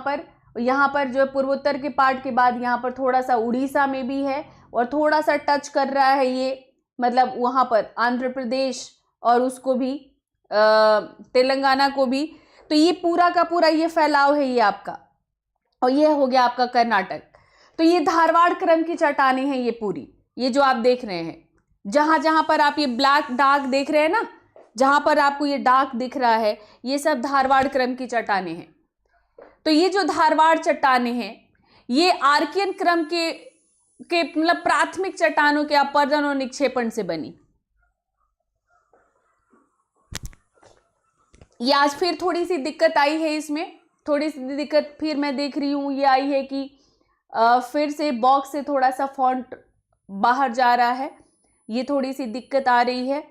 पर जो पूर्वोत्तर के पार्ट के बाद यहाँ पर थोड़ा सा उड़ीसा में भी है, और थोड़ा सा टच कर रहा है ये, मतलब वहाँ पर आंध्र प्रदेश और उसको भी तेलंगाना को भी। तो ये पूरा का पूरा ये फैलाव है ये आपका, और ये हो गया आपका कर्नाटक। तो ये धारवाड़ क्रम की चट्टानें हैं ये पूरी, ये जो आप देख रहे हैं, जहां जहां पर आप ये ब्लैक डार्क देख रहे हैं ना, जहां पर आपको ये डार्क दिख रहा है, ये सब धारवाड़ क्रम की चट्टानें हैं। तो ये जो धारवाड़ चट्टानें हैं, ये आर्कियन क्रम के मतलब प्राथमिक चट्टानों के अपरदन और निक्षेपण से बनी। ये आज फिर थोड़ी सी दिक्कत आई है इसमें, थोड़ी सी दिक्कत फिर मैं देख रही हूं ये आई है कि फिर से बॉक्स से थोड़ा सा फॉन्ट बाहर जा रहा है, ये थोड़ी सी दिक्कत आ रही है।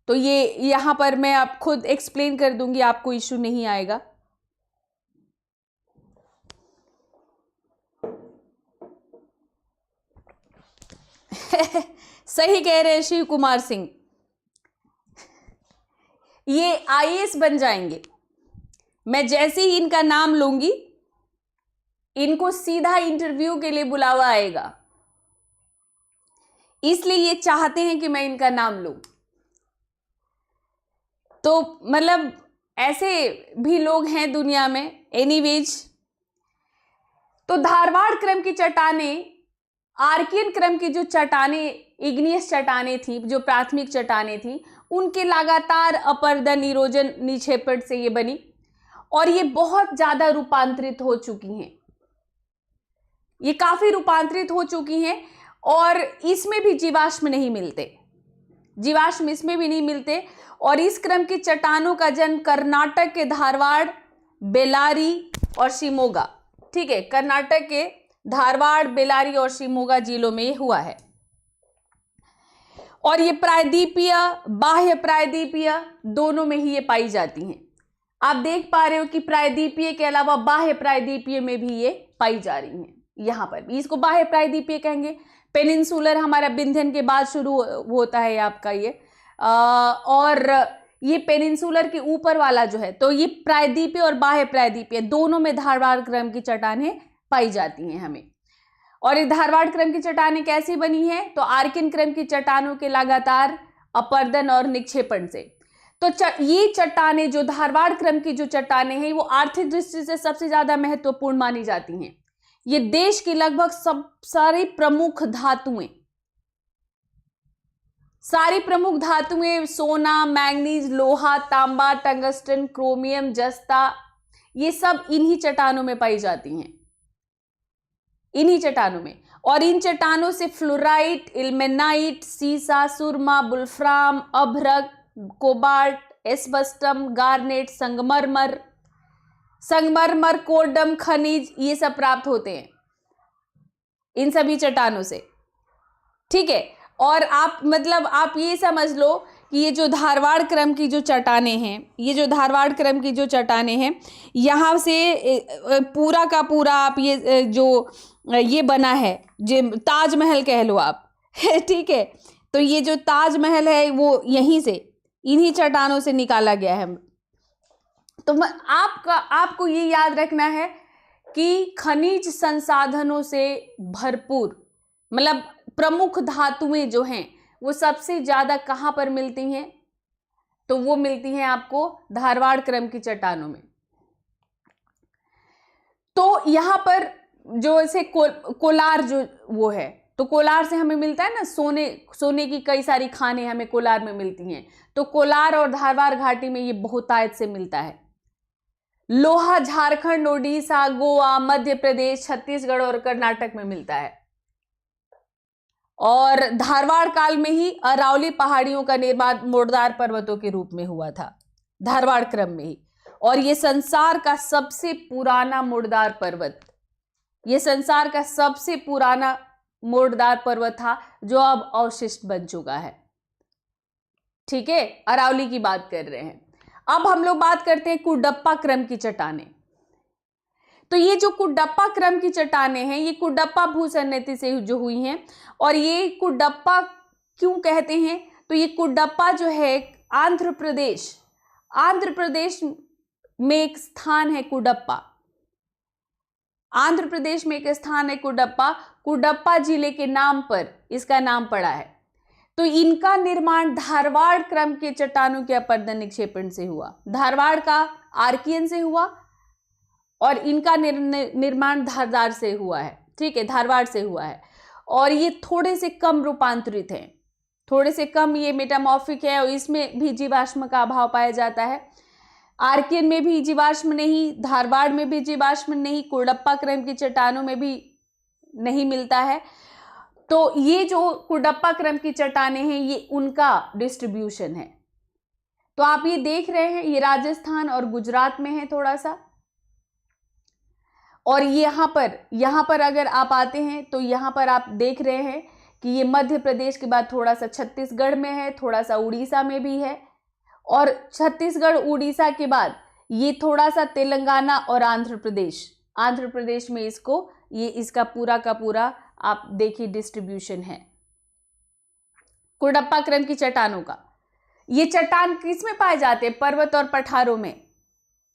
तो ये यहां पर मैं आप खुद एक्सप्लेन कर दूंगी, आपको इशू नहीं आएगा। सही कह रहे हैं शिव कुमार सिंह, ये आईएएस बन जाएंगे। मैं जैसे ही इनका नाम लूंगी, इनको सीधा इंटरव्यू के लिए बुलावा आएगा, इसलिए ये चाहते हैं कि मैं इनका नाम लूं। तो मतलब ऐसे भी लोग हैं दुनिया में। एनीवेज, तो धारवाड़ क्रम की चट्टाने आर्कियन क्रम की जो चट्टाने, इग्नियस चट्टाने थी, जो प्राथमिक चट्टाने थी, उनके लगातार अपरदन, इरोजन, निक्षेपण से ये बनी और ये बहुत ज्यादा रूपांतरित हो चुकी हैं। ये काफी रूपांतरित हो चुकी हैं और इसमें भी जीवाश्म नहीं मिलते, जीवाश्म इसमें भी नहीं मिलते। और इस क्रम की चट्टानों का जन्म कर्नाटक के धारवाड़, बेल्लारी और शिमोगा, ठीक है, कर्नाटक के धारवाड़, बेल्लारी और शिमोगा जिलों में हुआ है। और ये प्रायद्वीपीय, बाह्य प्रायद्वीपीय दोनों में ही ये पाई जाती हैं। आप देख पा रहे हो कि प्रायद्वीपीय के अलावा बाह्य प्रायद्वीपीय में भी ये पाई जा रही हैं। यहां पर भी इसको बाह्य प्रायद्वीपीय कहेंगे। पेनिनसुलर हमारा विंध्यन के बाद शुरू होता है आपका ये, और ये पेनिनसुलर के ऊपर वाला जो है, तो ये प्रायद्वीपीय और बाह्य प्रायद्वीपीय दोनों में धारवाड़ क्रम की चट्टानें पाई जाती हैं हमें। और ये धारवाड़ क्रम की चट्टानें कैसी बनी है? तो आर्कियन क्रम की चट्टानों के लगातार अपरदन और निक्षेपण से। तो ये चट्टानें, जो धारवाड़ क्रम की जो चट्टानें हैं, वो आर्थिक दृष्टि से सबसे ज्यादा महत्वपूर्ण मानी जाती हैं। ये देश की लगभग सारी प्रमुख धातुएं, सोना, मैंगनीज, लोहा, तांबा, टंगस्टन, क्रोमियम, जस्ता, ये सब इन्हीं चट्टानों में पाई जाती हैं, इन्हीं चट्टानों में। और इन चट्टानों से फ्लोराइट, इल्मेनाइट, सीसा, सुरमा, बुल्फ्राम, अभ्रक, कोबाल्ट, एस्बस्टम, गार्नेट, संगमरमर, कोडम खनिज, ये सब प्राप्त होते हैं इन सभी चट्टानों से, ठीक है। और आप ये समझ लो कि ये जो धारवाड़ क्रम की जो चट्टानें हैं, ये जो धारवाड़ क्रम की जो चट्टानें हैं, यहाँ से पूरा का पूरा आप ये जो ये बना है, जो ताजमहल कह लो आप ठीक है, तो ये जो ताजमहल है वो यहीं से, इन्हीं चट्टानों से निकाला गया है। तो आपको ये याद रखना है कि खनिज संसाधनों से भरपूर, मतलब प्रमुख धातुएं जो हैं वो सबसे ज्यादा कहां पर मिलती हैं? तो वो मिलती हैं आपको धारवाड़ क्रम की चट्टानों में। तो यहां पर जो ऐसे कोलार जो वो है, तो कोलार से हमें मिलता है ना सोने की कई सारी खानें हमें कोलार में मिलती हैं। तो कोलार और धारवाड़ घाटी में ये बहुतायत से मिलता है। लोहा झारखंड, ओडिशा, गोवा, मध्य प्रदेश, छत्तीसगढ़ और कर्नाटक में मिलता है। और धारवाड़ काल में ही अरावली पहाड़ियों का निर्माण मोड़दार पर्वतों के रूप में हुआ था, धारवाड़ क्रम में ही। और ये संसार का सबसे पुराना मोड़दार पर्वत, ये संसार का सबसे पुराना मोड़दार पर्वत था जो अब अवशिष्ट बन चुका है, ठीक है। अरावली की बात कर रहे हैं। अब हम लोग बात करते हैं कुडप्पा क्रम की चट्टानें। तो ये जो कुडप्पा क्रम की चट्टानें हैं, ये कुडप्पा भूसन्नति से जो हुई हैं। और ये कुडप्पा क्यों कहते हैं? तो ये कुडप्पा जो है आंध्र प्रदेश में एक स्थान है कुडप्पा, आंध्र प्रदेश में एक स्थान है कुडप्पा, कुडप्पा जिले के नाम पर इसका नाम पड़ा है। तो इनका निर्माण धारवाड़ क्रम के चट्टानों के अपरदन निक्षेपण से हुआ, धारवाड़ का आर्कियन से हुआ और इनका निर्माण धारदार से हुआ है, ठीक है, धारवाड़ से हुआ है। और ये थोड़े से कम रूपांतरित हैं, थोड़े से कम ये मेटामॉर्फिक है और इसमें भी जीवाश्म का अभाव पाया जाता है। आर्कियन में भी जीवाश्म नहीं, धारवाड़ में भी जीवाश्म नहीं, कुडप्पा क्रम की चट्टानों में भी नहीं मिलता है। तो ये जो कुडप्पा क्रम की चट्टानें हैं, ये उनका डिस्ट्रीब्यूशन है। तो आप ये देख रहे हैं, ये राजस्थान और गुजरात में है थोड़ा सा। और यहाँ पर अगर आप आते हैं तो यहाँ पर आप देख रहे हैं कि ये मध्य प्रदेश के बाद थोड़ा सा छत्तीसगढ़ में है, थोड़ा सा उड़ीसा में भी है, और छत्तीसगढ़ उड़ीसा के बाद ये थोड़ा सा तेलंगाना और आंध्र प्रदेश में इसका पूरा का पूरा आप देखिए डिस्ट्रीब्यूशन है कुडप्पा क्रम की चट्टानों का। ये चट्टान किस में पाए जाते हैं? पर्वत और पठारों में।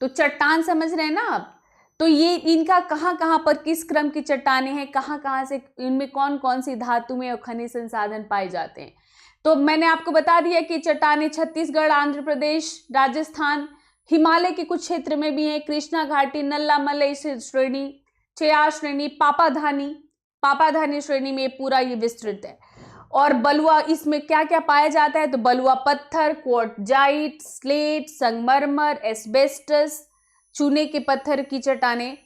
तो चट्टान समझ रहे हैं ना आप? तो ये इनका कहाँ पर किस क्रम की चट्टानें हैं, कहाँ से, इनमें कौन कौन सी धातुएं और खनिज संसाधन पाए जाते हैं। तो मैंने आपको बता दिया कि चट्टानें छत्तीसगढ़, आंध्र प्रदेश, राजस्थान, हिमालय के कुछ क्षेत्र में भी हैं, कृष्णा घाटी, नल्ला मलई श्रेणी, चयार श्रेणी, पापाधानी श्रेणी में पूरा ये विस्तृत है। और बलुआ, इसमें क्या क्या पाया जाता है, तो बलुआ पत्थर, क्वार्टजाइट, स्लेट, संगमरमर, एस्बेस्टस, चूने के पत्थर की चट्टानें,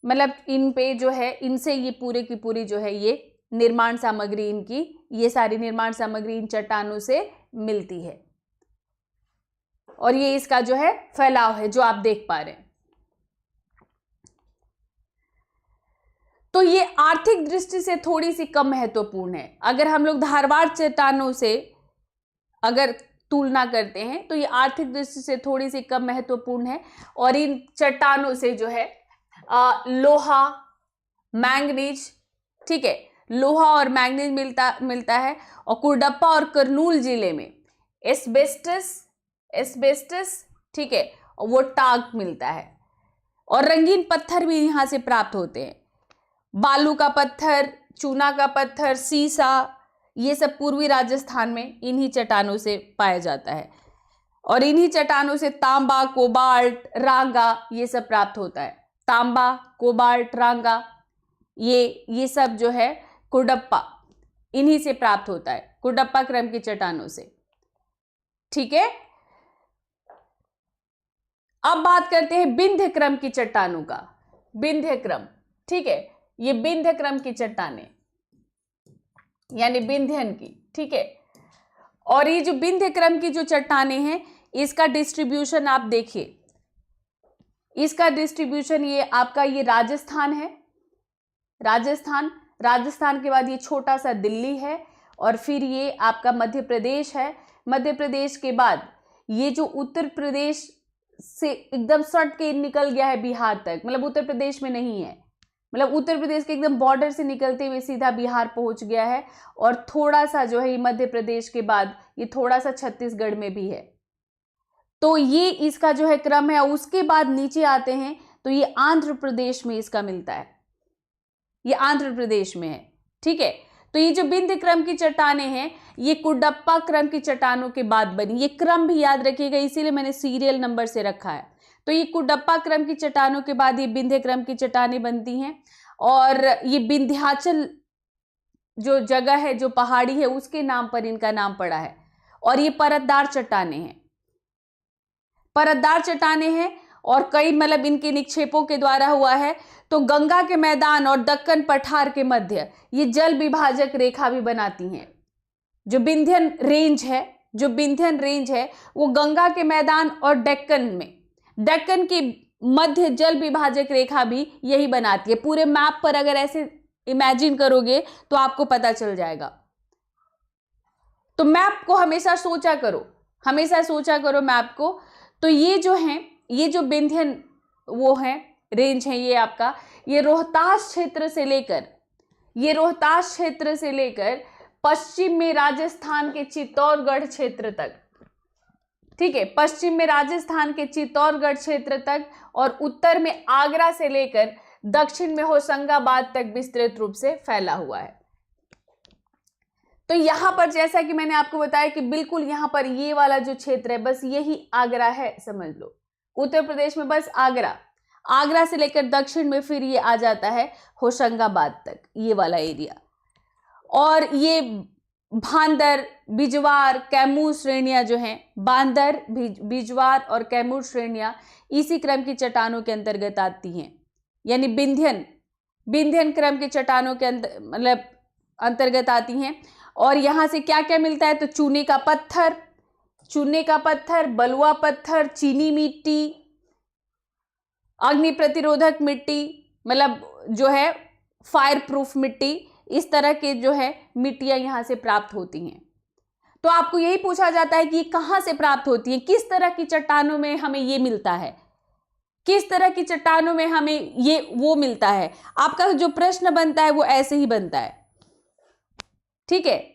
मतलब इन पे जो है, इनसे ये पूरे की पूरी जो है ये निर्माण सामग्री, इनकी ये सारी निर्माण सामग्री इन चट्टानों से मिलती है। और ये इसका जो है फैलाव है जो आप देख पा रहे हैं। तो ये आर्थिक दृष्टि से थोड़ी सी कम महत्वपूर्ण है। अगर हम लोग धारवाड़ चट्टानों से अगर तुलना करते हैं तो ये आर्थिक दृष्टि से थोड़ी सी कम महत्वपूर्ण है। और इन चट्टानों से जो है लोहा, मैंगनीज, ठीक है, लोहा और मैंगनीज मिलता है। और कुर्डप्पा और करनूल जिले में एस्बेस्टस, ठीक है, और वो टाग मिलता है। और रंगीन पत्थर भी यहां से प्राप्त होते हैं। बालू का पत्थर, चूना का पत्थर, सीसा, ये सब पूर्वी राजस्थान में इन्हीं चट्टानों से पाया जाता है। और इन्हीं चट्टानों से तांबा, कोबाल्ट, रांगा ये सब प्राप्त होता है। तांबा, कोबाल्ट, रांगा ये सब जो है कुर्डप्पा, इन्हीं से प्राप्त होता है, कुर्डप्पा क्रम की चट्टानों से, ठीक है। अब बात करते हैं विंध्य क्रम की चट्टानों का। विंध्य क्रम, ठीक है, ये विंध्य क्रम की चट्टानें यानी विंध्यन की, ठीक है। और ये जो विंध्य क्रम की जो चट्टानें हैं, इसका डिस्ट्रीब्यूशन आप देखिए, इसका डिस्ट्रीब्यूशन ये आपका ये राजस्थान है, राजस्थान के बाद ये छोटा सा दिल्ली है, और फिर ये आपका मध्य प्रदेश है। मध्य प्रदेश के बाद ये जो उत्तर प्रदेश से एकदम सट के निकल गया है बिहार तक, मतलब उत्तर प्रदेश में नहीं है, मतलब उत्तर प्रदेश के एकदम बॉर्डर से निकलते हुए सीधा बिहार पहुंच गया है। और थोड़ा सा जो है ये मध्य प्रदेश के बाद ये थोड़ा सा छत्तीसगढ़ में भी है। तो ये इसका जो है क्रम है। उसके बाद नीचे आते हैं तो ये आंध्र प्रदेश में इसका मिलता है, ये आंध्र प्रदेश में है, ठीक है। तो ये जो विंध्य क्रम की चट्टानें हैं, ये कुर्डप्पा क्रम की चट्टानों के बाद बनी। ये क्रम भी याद रखिएगा, इसीलिए मैंने सीरियल नंबर से रखा है। तो ये कुर्डप्पा क्रम की चट्टानों के बाद ये विंध्य क्रम की चट्टानें बनती हैं। और ये विंध्याचल जो जगह है, जो पहाड़ी है, उसके नाम पर इनका नाम पड़ा है। और ये परतदार चट्टानें हैं, परतदार चट्टानें हैं। और कई मतलब इनके निक्षेपों के द्वारा हुआ है। तो गंगा के मैदान और दक्कन पठार के मध्य ये जल विभाजक रेखा भी बनाती हैं। जो विंध्यन रेंज है वो गंगा के मैदान और डेक्कन की मध्य जल विभाजक रेखा भी यही बनाती है। पूरे मैप पर अगर ऐसे इमेजिन करोगे तो आपको पता चल जाएगा। तो मैप को हमेशा सोचा करो मैप को। तो ये जो है, ये जो विंध्यन वो है रेंज है, ये आपका ये रोहतास क्षेत्र से लेकर पश्चिम में राजस्थान के चित्तौड़गढ़ क्षेत्र तक, ठीक है, पश्चिम में राजस्थान के चित्तौड़गढ़ क्षेत्र तक, और उत्तर में आगरा से लेकर दक्षिण में होशंगाबाद तक विस्तृत रूप से फैला हुआ है। तो यहां पर जैसा कि मैंने आपको बताया कि बिल्कुल यहां पर ये वाला जो क्षेत्र है, बस यही आगरा है, समझ लो। उत्तर प्रदेश में बस आगरा से लेकर दक्षिण में फिर ये आ जाता है होशंगाबाद तक, ये वाला एरिया। और ये भांदर, बिजवार, कैमूर श्रेणियां जो हैं, बांदर, बिजवार और कैमूर श्रेणियां इसी क्रम की चट्टानों के अंतर्गत आती हैं। यानी विंध्यन क्रम के चट्टानों के मतलब अंतर्गत आती हैं। और यहां से क्या क्या मिलता है, तो चूने का पत्थर, बलुआ पत्थर, चीनी मिट्टी, अग्नि प्रतिरोधक मिट्टी, मतलब जो है फायर प्रूफ मिट्टी, इस तरह के जो है मिट्टियां यहां से प्राप्त होती हैं। तो आपको यही पूछा जाता है कि ये कहां से प्राप्त होती है, किस तरह की चट्टानों में हमें ये मिलता है, किस तरह की चट्टानों में हमें ये वो मिलता है। आपका जो प्रश्न बनता है वो ऐसे ही बनता है, ठीक है।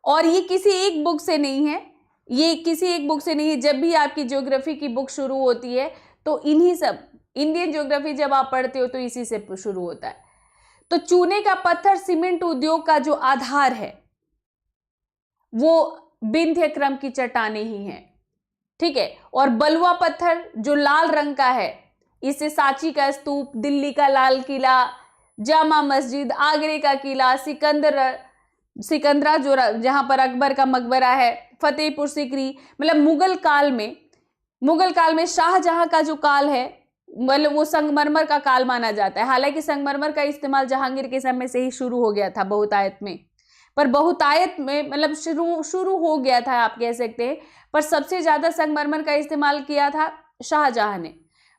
और ये किसी एक बुक से नहीं है, जब भी आपकी ज्योग्राफी की बुक शुरू होती है तो इन्हीं सब, इंडियन ज्योग्राफी जब आप पढ़ते हो तो इसी से शुरू होता है। तो चूने का पत्थर सीमेंट उद्योग का जो आधार है वो विंध्य क्रम की चट्टानें ही हैं, ठीक है। और बलुआ पत्थर जो लाल रंग का है इससे सांची का स्तूप, दिल्ली का लाल किला, जामा मस्जिद, आगरे का किला, सिकंदरा जो जहां पर अकबर का मकबरा है, फतेहपुर सीकरी, मतलब मुगल काल में शाहजहां का जो काल है मतलब वो संगमरमर का काल माना जाता है। हालांकि संगमरमर का इस्तेमाल जहांगीर के समय से ही शुरू हो गया था बहुतायत में, पर बहुतायत में मतलब शुरू हो गया था आप कह सकते हैं, पर सबसे ज्यादा संगमरमर का इस्तेमाल किया था शाहजहां ने।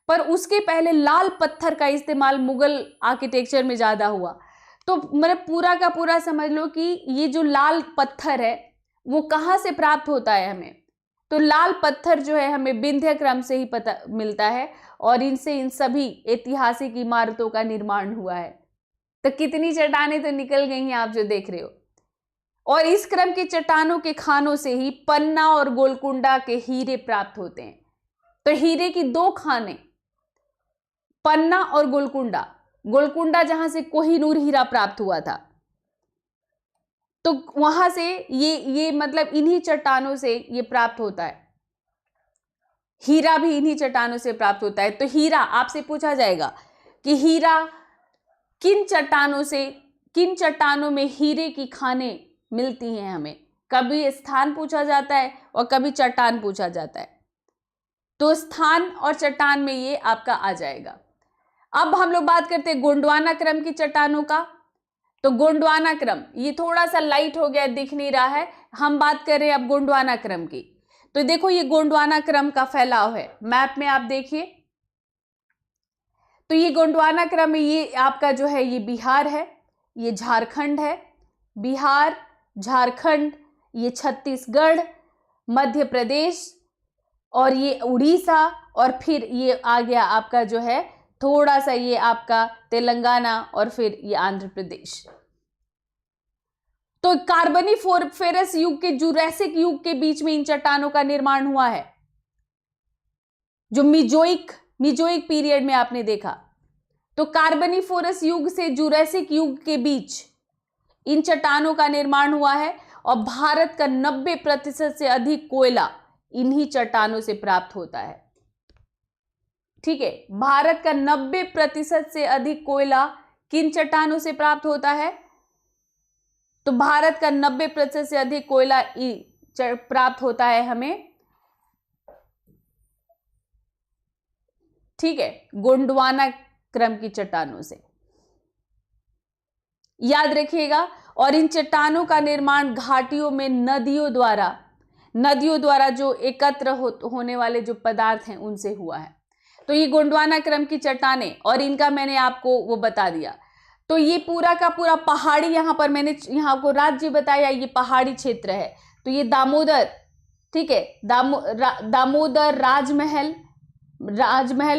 पर उसके पहले लाल पत्थर का इस्तेमाल मुगल आर्किटेक्चर में ज्यादा हुआ। तो मतलब पूरा का पूरा समझ लो कि ये जो लाल पत्थर है वो कहाँ से प्राप्त होता है हमें, तो लाल पत्थर जो है हमें विंध्य क्रम से ही पता मिलता है, और इनसे इन सभी ऐतिहासिक इमारतों का निर्माण हुआ है। तो कितनी चट्टानें तो निकल गई हैं आप जो देख रहे हो। और इस क्रम के चट्टानों के खानों से ही पन्ना और गोलकुंडा के हीरे प्राप्त होते हैं। तो हीरे की दो खाने, पन्ना और गोलकुंडा, गोलकुंडा जहां से कोहिनूर हीरा प्राप्त हुआ था, तो वहां से ये मतलब इन्हीं चट्टानों से ये प्राप्त होता है। हीरा भी इन्हीं चट्टानों से प्राप्त होता है। तो हीरा आपसे पूछा जाएगा कि हीरा किन चट्टानों में हीरे की खानें मिलती हैं हमें। कभी स्थान पूछा जाता है और कभी चट्टान पूछा जाता है, तो स्थान और चट्टान में ये आपका आ जाएगा। अब हम लोग बात करते हैं गोंडवाना क्रम की चट्टानों का। तो गोंडवाना क्रम ये थोड़ा सा लाइट हो गया, दिख नहीं रहा है, हम बात कर रहे हैं अब गोंडवाना क्रम की। तो देखो ये गोंडवाना क्रम का फैलाव है, मैप में आप देखिए। तो ये गोंडवाना क्रम है, ये आपका जो है ये बिहार है, ये झारखंड है, बिहार, झारखंड, ये छत्तीसगढ़, मध्य प्रदेश, और ये उड़ीसा, और फिर ये आ गया आपका जो है थोड़ा सा ये आपका तेलंगाना, और फिर ये आंध्र प्रदेश। तो कार्बोनिफेरस युग के जुरैसिक युग के बीच में इन चट्टानों का निर्माण हुआ है। जो मिजोइक पीरियड में आपने देखा, तो कार्बोनिफेरस युग से जुरैसिक युग के बीच इन चट्टानों का निर्माण हुआ है, और भारत का 90% से अधिक कोयला इन्हीं चट्टानों से प्राप्त होता है। ठीक है, भारत का 90% से अधिक कोयला किन चट्टानों से प्राप्त होता है, तो भारत का 90% से अधिक कोयला प्राप्त होता है हमें, ठीक है, गोंडवाना क्रम की चट्टानों से, याद रखिएगा। और इन चट्टानों का निर्माण घाटियों में नदियों द्वारा जो एकत्र होने वाले जो पदार्थ हैं उनसे हुआ है। तो ये गोंडवाना क्रम की चट्टानें, और इनका मैंने आपको वो बता दिया। तो ये पूरा का पूरा पहाड़ी, यहाँ पर मैंने यहाँ को राज्य बताया, ये पहाड़ी क्षेत्र है। तो ये दामोदर, ठीक है, दामोदर, राजमहल,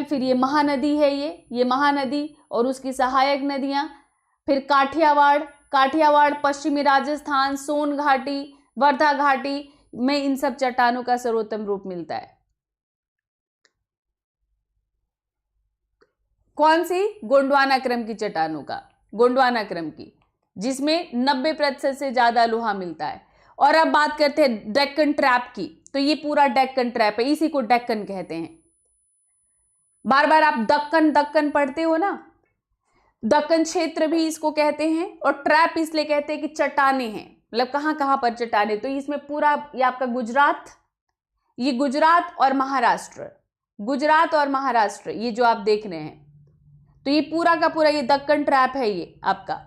फिर ये महानदी है, ये महानदी और उसकी सहायक नदियां, फिर काठियावाड़, पश्चिमी राजस्थान, सोन घाटी, वर्धा घाटी में इन सब चट्टानों का सर्वोत्तम रूप मिलता है। कौन सी? गोंडवाना क्रम की चट्टानों का, गोंडवाना क्रम की, जिसमें 90% से ज्यादा लोहा मिलता है। और अब बात करते हैं डेक्कन ट्रैप की। तो ये पूरा डेक्कन ट्रैप है, इसी को डेक्कन कहते हैं। बार बार आप दक्कन पढ़ते हो ना, दक्कन क्षेत्र भी इसको कहते हैं, और ट्रैप इसलिए कहते हैं कि चट्टाने हैं, मतलब कहां कहां पर चट्टाने। तो इसमें पूरा ये आपका ये गुजरात और महाराष्ट्र, ये जो आप देख रहे हैं, तो ये पूरा का पूरा ये दक्कन ट्रैप है, ये आपका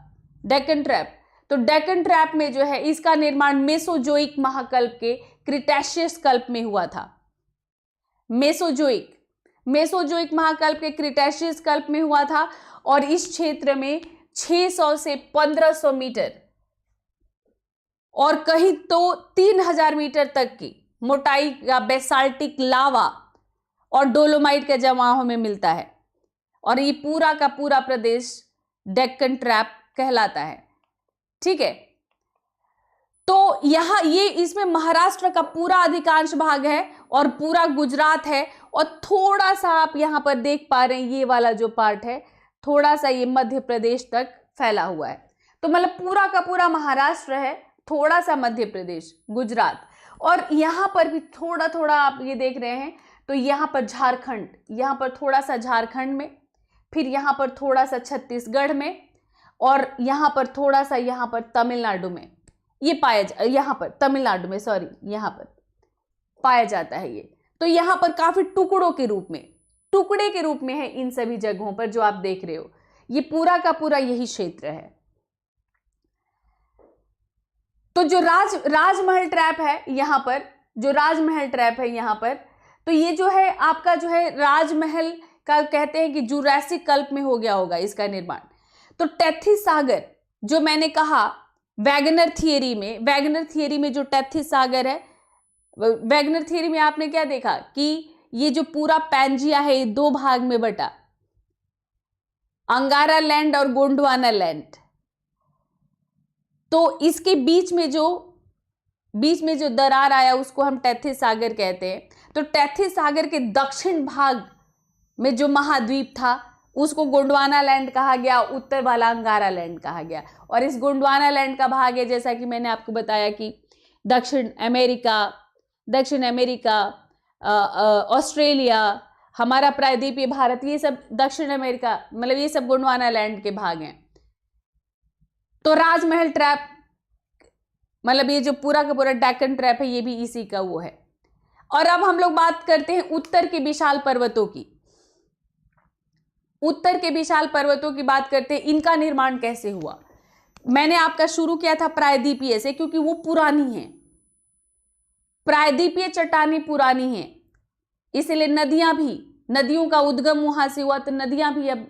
डेक्कन ट्रैप। तो डेक्कन ट्रैप में जो है इसका निर्माण मेसोजोइक महाकल्प के क्रिटेशियस कल्प में हुआ था। मेसोजोइक महाकल्प के क्रिटेशियस कल्प में हुआ था, और इस क्षेत्र में 600 से 1500 मीटर और कहीं तो 3000 मीटर तक की मोटाई का बेसाल्टिक लावा और डोलोमाइट के जमाव में मिलता है, और ये पूरा का पूरा प्रदेश डेक्कन ट्रैप कहलाता है। ठीक है, तो यहां ये इसमें महाराष्ट्र का पूरा अधिकांश भाग है और पूरा गुजरात है, और थोड़ा सा आप यहां पर देख पा रहे हैं ये वाला जो पार्ट है, थोड़ा सा ये मध्य प्रदेश तक फैला हुआ है। तो मतलब पूरा का पूरा महाराष्ट्र है, थोड़ा सा मध्य प्रदेश, गुजरात, और यहां पर भी थोड़ा थोड़ा आप ये देख रहे हैं, तो तो यहाँ पर झारखंड, यहाँ पर थोड़ा सा झारखंड में, फिर यहाँ पर थोड़ा सा छत्तीसगढ़ में, और यहाँ पर थोड़ा सा यहाँ पर तमिलनाडु में ये पाया, यहाँ पर तमिलनाडु में, सॉरी, यहाँ पर पाया जाता है ये। तो यहाँ पर काफी टुकड़ों के रूप में, टुकड़े के रूप में है इन सभी जगहों पर जो आप देख रहे हो, ये पूरा का पूरा यही क्षेत्र है। तो जो राजमहल ट्रैप है यहाँ पर, जो राजमहल ट्रैप है यहाँ पर, तो ये जो है आपका जो है राजमहल का कहते हैं कि जुरासिक कल्प में हो गया होगा इसका निर्माण। तो टेथिस सागर जो मैंने कहा वैगनर थियरी में जो टेथिस सागर है, वैगनर थियरी में आपने क्या देखा कि ये जो पूरा पैंजिया है ये दो भाग में बटा, अंगारा लैंड और गोंडवाना लैंड। तो इसके बीच में जो दरार आया उसको हम टेथिस सागर कहते हैं। तो टेथिस सागर के दक्षिण भाग में जो महाद्वीप था उसको गोंडवाना लैंड कहा गया, उत्तर वाला अंगारा लैंड कहा गया। और इस गोंडवाना लैंड का भाग है, जैसा कि मैंने आपको बताया कि दक्षिण अमेरिका, ऑस्ट्रेलिया, हमारा प्रायद्वीपीय भारत, ये सब दक्षिण अमेरिका, मतलब ये सब गोंडवाना लैंड के भाग हैं। तो राजमहल ट्रैप, मतलब ये जो पूरा का पूरा डेक्कन ट्रैप है, ये भी इसी का वो है। और अब हम लोग बात करते हैं उत्तर के विशाल पर्वतों की। उत्तर के विशाल पर्वतों की बात करते हैं, इनका निर्माण कैसे हुआ। मैंने आपका शुरू किया था प्रायद्वीपीय से, क्योंकि वो पुरानी है, प्रायद्वीपीय चट्टानें पुरानी हैं, इसलिए नदियों का उद्गम वहां से हुआ। तो नदियां भी अब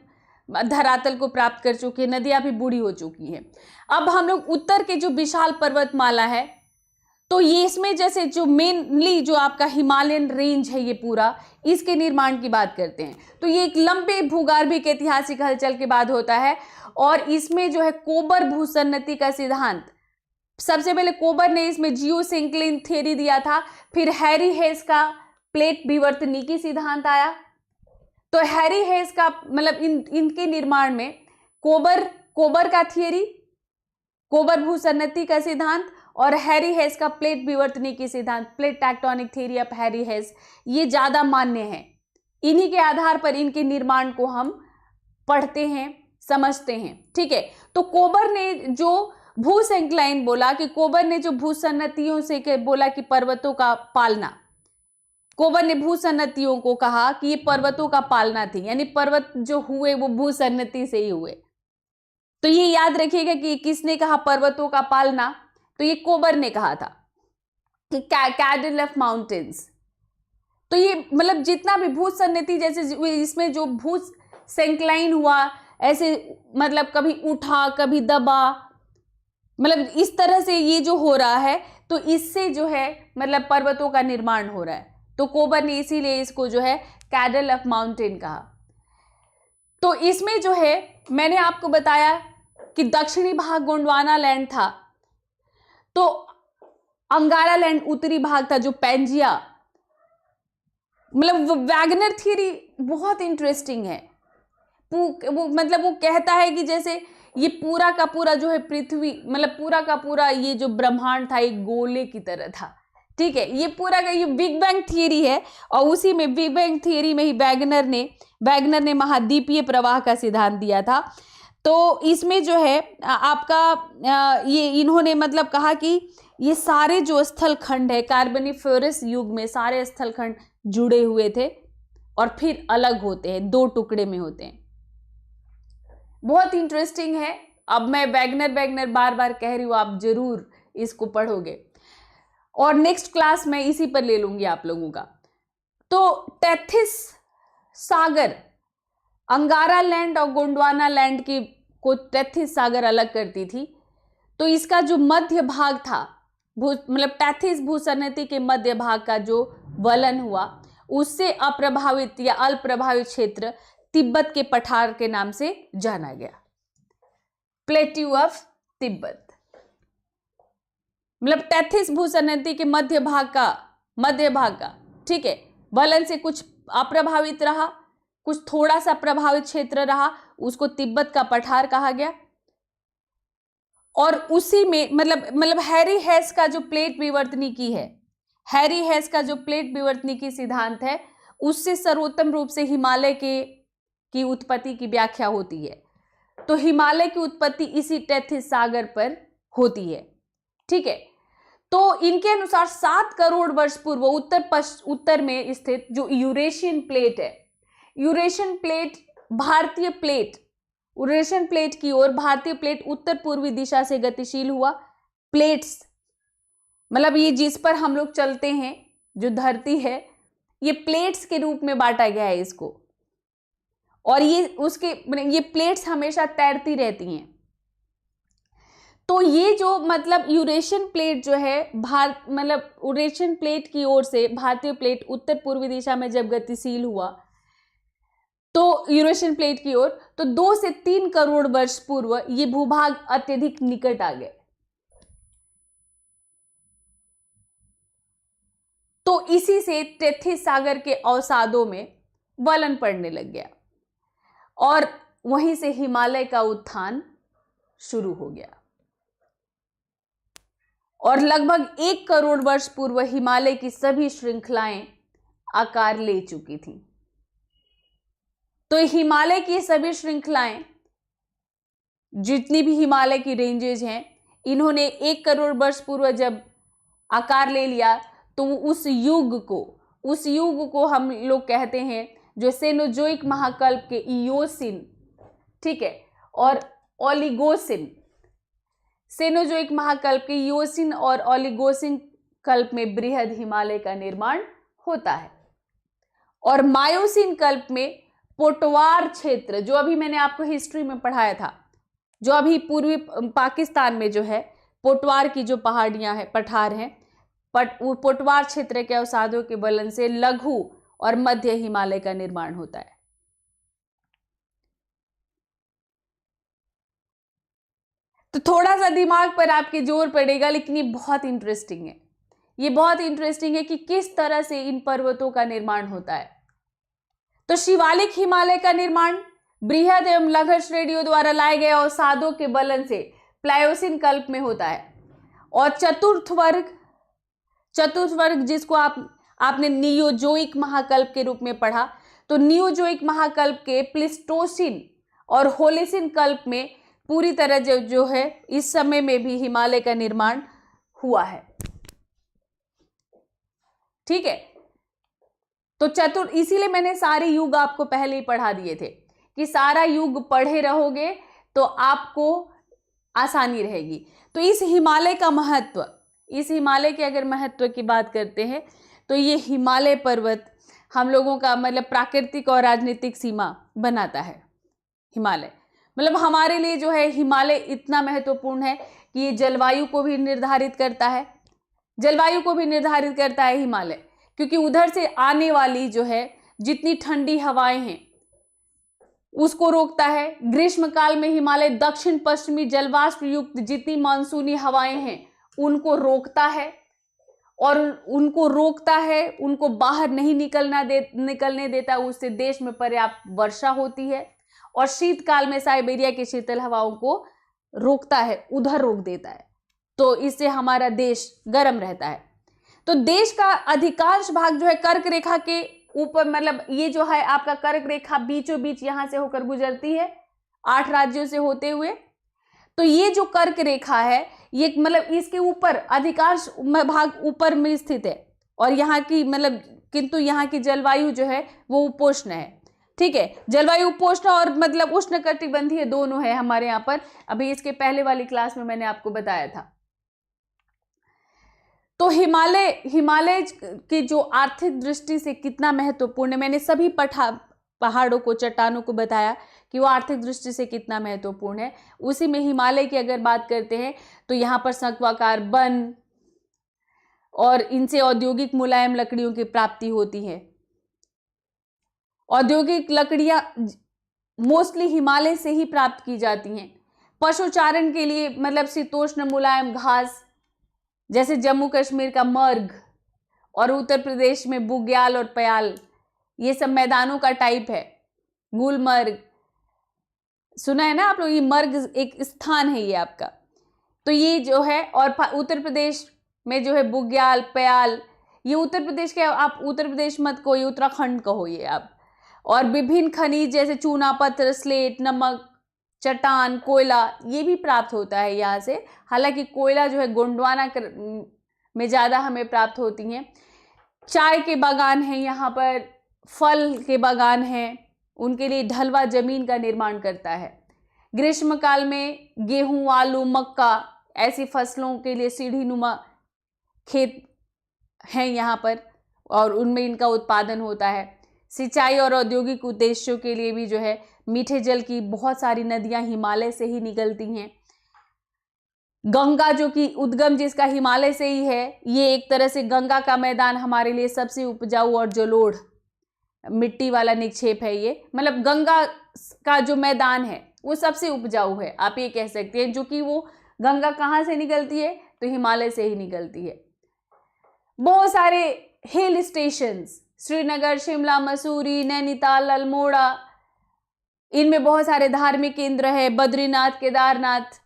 धरातल को प्राप्त कर चुकी है, नदियां भी बूढ़ी हो चुकी हैं। अब हम लोग उत्तर के जो विशाल पर्वतमाला है, तो ये इसमें जैसे जो मेनली जो आपका हिमालयन रेंज है ये पूरा, इसके निर्माण की बात करते हैं। तो ये एक लंबे भूगर्भिक ऐतिहासिक हलचल के बाद होता है, और इसमें जो है कोबर भूसन्नति का सिद्धांत, सबसे पहले कोबर ने इसमें जियोसिंक्लिन थ्योरी दिया था, फिर हैरी हेस का प्लेट विवर्तनिकी सिद्धांत आया। तो हैरी हेस का मतलब इनके निर्माण में कोबर का थियरी, कोबर भूसन्नति का सिद्धांत, और हैरी हेस का प्लेट विवर्तनिकी सिद्धांत, plate tectonic theory of Harry हेस, ये ज्यादा मान्य है। इन्हीं के आधार पर इनके निर्माण को हम पढ़ते हैं, समझते हैं, ठीक है। तो कोबर ने जो भूसंक्लाइन बोला, कि कोबर ने जो भूसन्नतियों से बोला कि पर्वतों का पालना, कोबर ने भूसन्नतियों को कहा कि ये पर्वतों का पालना थी, यानी पर्वत जो हुए वो भूसन्नति से ही हुए। तो ये याद रखिएगा कि किसने कहा पर्वतों का पालना, तो ये कोबर ने कहा था कि कैडल ऑफ माउंटेन्स। तो ये मतलब जितना भी भूसन्नति, जैसे इसमें जो भूसंक्लाइन हुआ, ऐसे मतलब कभी उठा कभी दबा, मतलब इस तरह से ये जो हो रहा है, तो इससे जो है मतलब पर्वतों का निर्माण हो रहा है। तो कोबर ने इसीलिए इसको जो है कैडल ऑफ माउंटेन कहा। तो इसमें जो है मैंने आपको बताया कि दक्षिणी भाग गोंडवाना लैंड था, तो अंगारा लैंड उत्तरी भाग था, जो पैंजिया, मतलब वैगनर थ्योरी बहुत इंटरेस्टिंग है। वो कहता है कि जैसे ये पूरा का पूरा जो है पृथ्वी, मतलब पूरा का पूरा ये जो ब्रह्मांड था एक गोले की तरह था, ठीक है। ये पूरा का ये बिग बैंग थियरी है, और उसी में बिग बैंग थियरी में ही वैगनर ने महाद्वीपीय प्रवाह का सिद्धांत दिया था। तो इसमें जो है आपका ये इन्होंने मतलब कहा कि ये सारे जो स्थल खंड है कार्बोनिफेरस युग में, सारे स्थल खंड जुड़े हुए थे और फिर अलग होते हैं, दो टुकड़े में होते हैं। बहुत इंटरेस्टिंग है। अब मैं वैगनर बार बार कह रही हूँ, आप जरूर इसको पढ़ोगे, और नेक्स्ट क्लास में इसी पर ले लूंगी आप लोगों का। तो टेथिस सागर, अंगारा लैंड और गोंडवाना लैंड की को टेथिस सागर अलग करती थी। तो इसका जो मध्य भाग था, मतलब टेथिस भूसन्नति के मध्य भाग का जो वलन हुआ, उससे अप्रभावित या अल्पप्रभावित क्षेत्र तिब्बत के पठार के नाम से जाना गया, प्लेट्यू ऑफ तिब्बत। मतलब टेथिस भूसन्नति के मध्य भाग का, ठीक है, वलन से कुछ अप्रभावित रहा, कुछ थोड़ा सा प्रभावित क्षेत्र रहा, उसको तिब्बत का पठार कहा गया। और उसी में मतलब हैरी हेस का जो प्लेट विवर्तनिकी है, हैरी हेस का जो प्लेट विवर्तनिकी सिद्धांत है, उससे सर्वोत्तम रूप से हिमालय की उत्पत्ति की व्याख्या होती है। तो हिमालय की उत्पत्ति इसी टेथिस सागर पर होती है। ठीक है, तो इनके अनुसार 7 करोड़ वर्ष पूर्व उत्तर में स्थित जो यूरेशियन प्लेट है, यूरेशियन प्लेट भारतीय प्लेट, यूरेशियन प्लेट की ओर भारतीय प्लेट उत्तर पूर्वी दिशा से गतिशील हुआ। प्लेट्स मतलब ये जिस पर हम लोग चलते हैं, जो धरती है, ये प्लेट्स के रूप में बांटा गया है इसको, और ये प्लेट्स हमेशा तैरती रहती हैं। तो ये जो मतलब यूरेशियन प्लेट जो है यूरेशियन प्लेट की ओर से भारतीय प्लेट उत्तर पूर्वी दिशा में जब गतिशील हुआ, तो यूरेशियन प्लेट की ओर, तो 2 से 3 करोड़ वर्ष पूर्व ये भूभाग अत्यधिक निकट आ गए। तो इसी से टेथिस सागर के अवसादों में वलन पड़ने लग गया और वहीं से हिमालय का उत्थान शुरू हो गया। और लगभग 1 करोड़ वर्ष पूर्व हिमालय की सभी श्रृंखलाएं आकार ले चुकी थीं। तो हिमालय की सभी श्रृंखलाएं, जितनी भी हिमालय की रेंजेज हैं, इन्होंने 1 करोड़ वर्ष पूर्व जब आकार ले लिया, तो उस युग को हम लोग कहते हैं जो सेनोजोइक महाकल्प के इयोसिन, ठीक है, और ओलिगोसिन, सेनोजोइक महाकल्प के इयोसिन और ओलिगोसिन कल्प में बृहद हिमालय का निर्माण होता है। और मायोसिन कल्प में पोटवार क्षेत्र, जो अभी मैंने आपको हिस्ट्री में पढ़ाया था, जो अभी पूर्वी पाकिस्तान में जो है पोटवार की जो पहाड़ियां हैं, पठार हैं, पोटवार क्षेत्र के अवसादों के बलन से लघु और मध्य हिमालय का निर्माण होता है। तो थोड़ा सा दिमाग पर आपके जोर पड़ेगा, लेकिन ये बहुत इंटरेस्टिंग है। ये बहुत इंटरेस्टिंग है कि किस तरह से इन पर्वतों का निर्माण होता है। तो शिवालिक हिमालय का निर्माण बृहद एवं लघु श्रेणियों द्वारा लाए गए अवसादों के बलन से प्लायोसिन कल्प में होता है। और चतुर्थ वर्ग जिसको आपने नियोजोइक महाकल्प के रूप में पढ़ा, तो नियोजोइक महाकल्प के प्लिस्टोसिन और होलिसिन कल्प में पूरी तरह जो है इस समय में भी हिमालय का निर्माण हुआ है। ठीक है, तो इसीलिए मैंने सारे युग आपको पहले ही पढ़ा दिए थे कि सारा युग पढ़े रहोगे तो आपको आसानी रहेगी। तो इस हिमालय का महत्व, इस हिमालय के अगर महत्व की बात करते हैं, तो ये हिमालय पर्वत हम लोगों का मतलब प्राकृतिक और राजनीतिक सीमा बनाता है। हिमालय मतलब हमारे लिए जो है हिमालय इतना महत्वपूर्ण है कि ये जलवायु को भी निर्धारित करता है, जलवायु को भी निर्धारित करता है हिमालय, क्योंकि उधर से आने वाली जो है जितनी ठंडी हवाएं हैं उसको रोकता है। ग्रीष्म काल में हिमालय दक्षिण पश्चिमी जलवाष्प युक्त जितनी मानसूनी हवाएं हैं उनको रोकता है, और उनको बाहर नहीं निकलने देता। उससे देश में पर्याप्त वर्षा होती है, और शीतकाल में साइबेरिया की शीतल हवाओं को रोकता है, उधर रोक देता है। तो इससे हमारा देश गर्म रहता है। तो देश का अधिकांश भाग जो है कर्क रेखा के ऊपर, मतलब ये जो है आपका कर्क रेखा बीचों बीच यहां से होकर गुजरती है 8 राज्यों से होते हुए। तो ये जो कर्क रेखा है ये मतलब इसके ऊपर अधिकांश भाग ऊपर में स्थित है, और यहाँ की मतलब किंतु यहाँ की जलवायु जो है वो उपोष्ण है। ठीक है, जलवायु उपोष्ण और मतलब उष्णकटिबंधीय दोनों है हमारे यहाँ पर। अभी इसके पहले वाली क्लास में मैंने आपको बताया था। तो हिमालय की जो आर्थिक दृष्टि से कितना महत्वपूर्ण है, मैंने सभी पहाड़ों को, चट्टानों को बताया कि वो आर्थिक दृष्टि से कितना महत्वपूर्ण है। उसी में हिमालय की अगर बात करते हैं तो यहाँ पर शंक्वाकार वन और इनसे औद्योगिक मुलायम लकड़ियों की प्राप्ति होती है। औद्योगिक लकड़ियां मोस्टली हिमालय से ही प्राप्त की जाती हैं। पशुचारण के लिए मतलब शीतोष्ण मुलायम घास, जैसे जम्मू कश्मीर का मर्ग और उत्तर प्रदेश में बुग्याल और प्याल, ये सब मैदानों का टाइप है। गुलमर्ग सुना है ना आप लोग, ये मर्ग एक स्थान है ये आपका। तो ये जो है, और उत्तर प्रदेश में जो है बुग्याल, प्याल, ये उत्तर प्रदेश के, आप उत्तर प्रदेश मत कहो, ये उत्तराखंड कहो ये आप। और विभिन्न खनिज जैसे चूना पत्थर, स्लेट, नमक, चट्टान, कोयला, ये भी प्राप्त होता है यहाँ से। हालांकि कोयला जो है गोंडवाना में ज़्यादा हमें प्राप्त होती हैं। चाय के बागान हैं यहाँ पर, फल के बागान हैं, उनके लिए ढलवा जमीन का निर्माण करता है। ग्रीष्म काल में गेहूं, आलू, मक्का ऐसी फसलों के लिए सीढ़ी नुमा खेत हैं यहाँ पर और उनमें इनका उत्पादन होता है। सिंचाई और औद्योगिक उद्देश्यों के लिए भी जो है मीठे जल की बहुत सारी नदियां हिमालय से ही निकलती हैं। गंगा जो कि उद्गम जिसका हिमालय से ही है, ये एक तरह से गंगा का मैदान हमारे लिए सबसे उपजाऊ और जलोढ़ मिट्टी वाला निक्षेप है ये। मतलब गंगा का जो मैदान है वो सबसे उपजाऊ है, आप ये कह सकते हैं, जो कि वो गंगा कहाँ से निकलती है, तो हिमालय से ही निकलती है। बहुत सारे हिल स्टेशंस, श्रीनगर, शिमला, मसूरी, नैनीताल, अल्मोड़ा, इनमें बहुत सारे धार्मिक केंद्र है। बद्रीनाथ, केदारनाथ,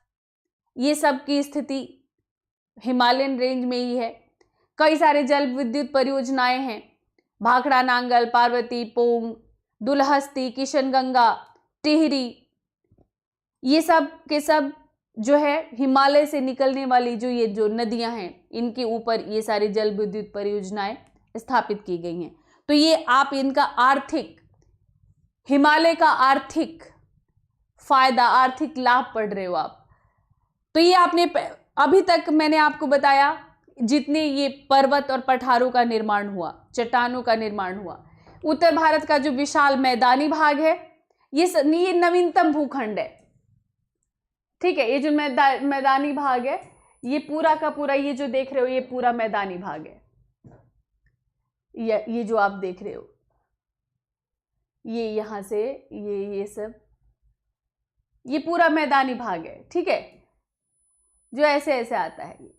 ये सब की स्थिति हिमालयन रेंज में ही है। कई सारे जल विद्युत परियोजनाएं हैं, भाखड़ा, नांगल, पार्वती, पोंग, दुलहस्ती, किशनगंगा, टिहरी, ये सब के सब जो है हिमालय से निकलने वाली ये जो नदियां हैं, इनके ऊपर ये सारी जल विद्युत परियोजनाएं स्थापित की गई हैं। तो ये आप इनका आर्थिक, हिमालय का आर्थिक फायदा, आर्थिक लाभ पढ़ रहे हो आप। तो ये आपने अभी तक मैंने आपको बताया जितने ये पर्वत और पठारों का निर्माण हुआ, चट्टानों का निर्माण हुआ। उत्तर भारत का जो विशाल मैदानी भाग है, ये नवीनतम भूखंड है, ठीक है। ये जो मैदानी भाग है, ये पूरा का पूरा, ये जो देख रहे हो ये पूरा मैदानी भाग है। ये जो आप देख रहे हो, ये यहां से ये सब, ये पूरा मैदानी भाग है, ठीक है, जो ऐसे ऐसे आता है।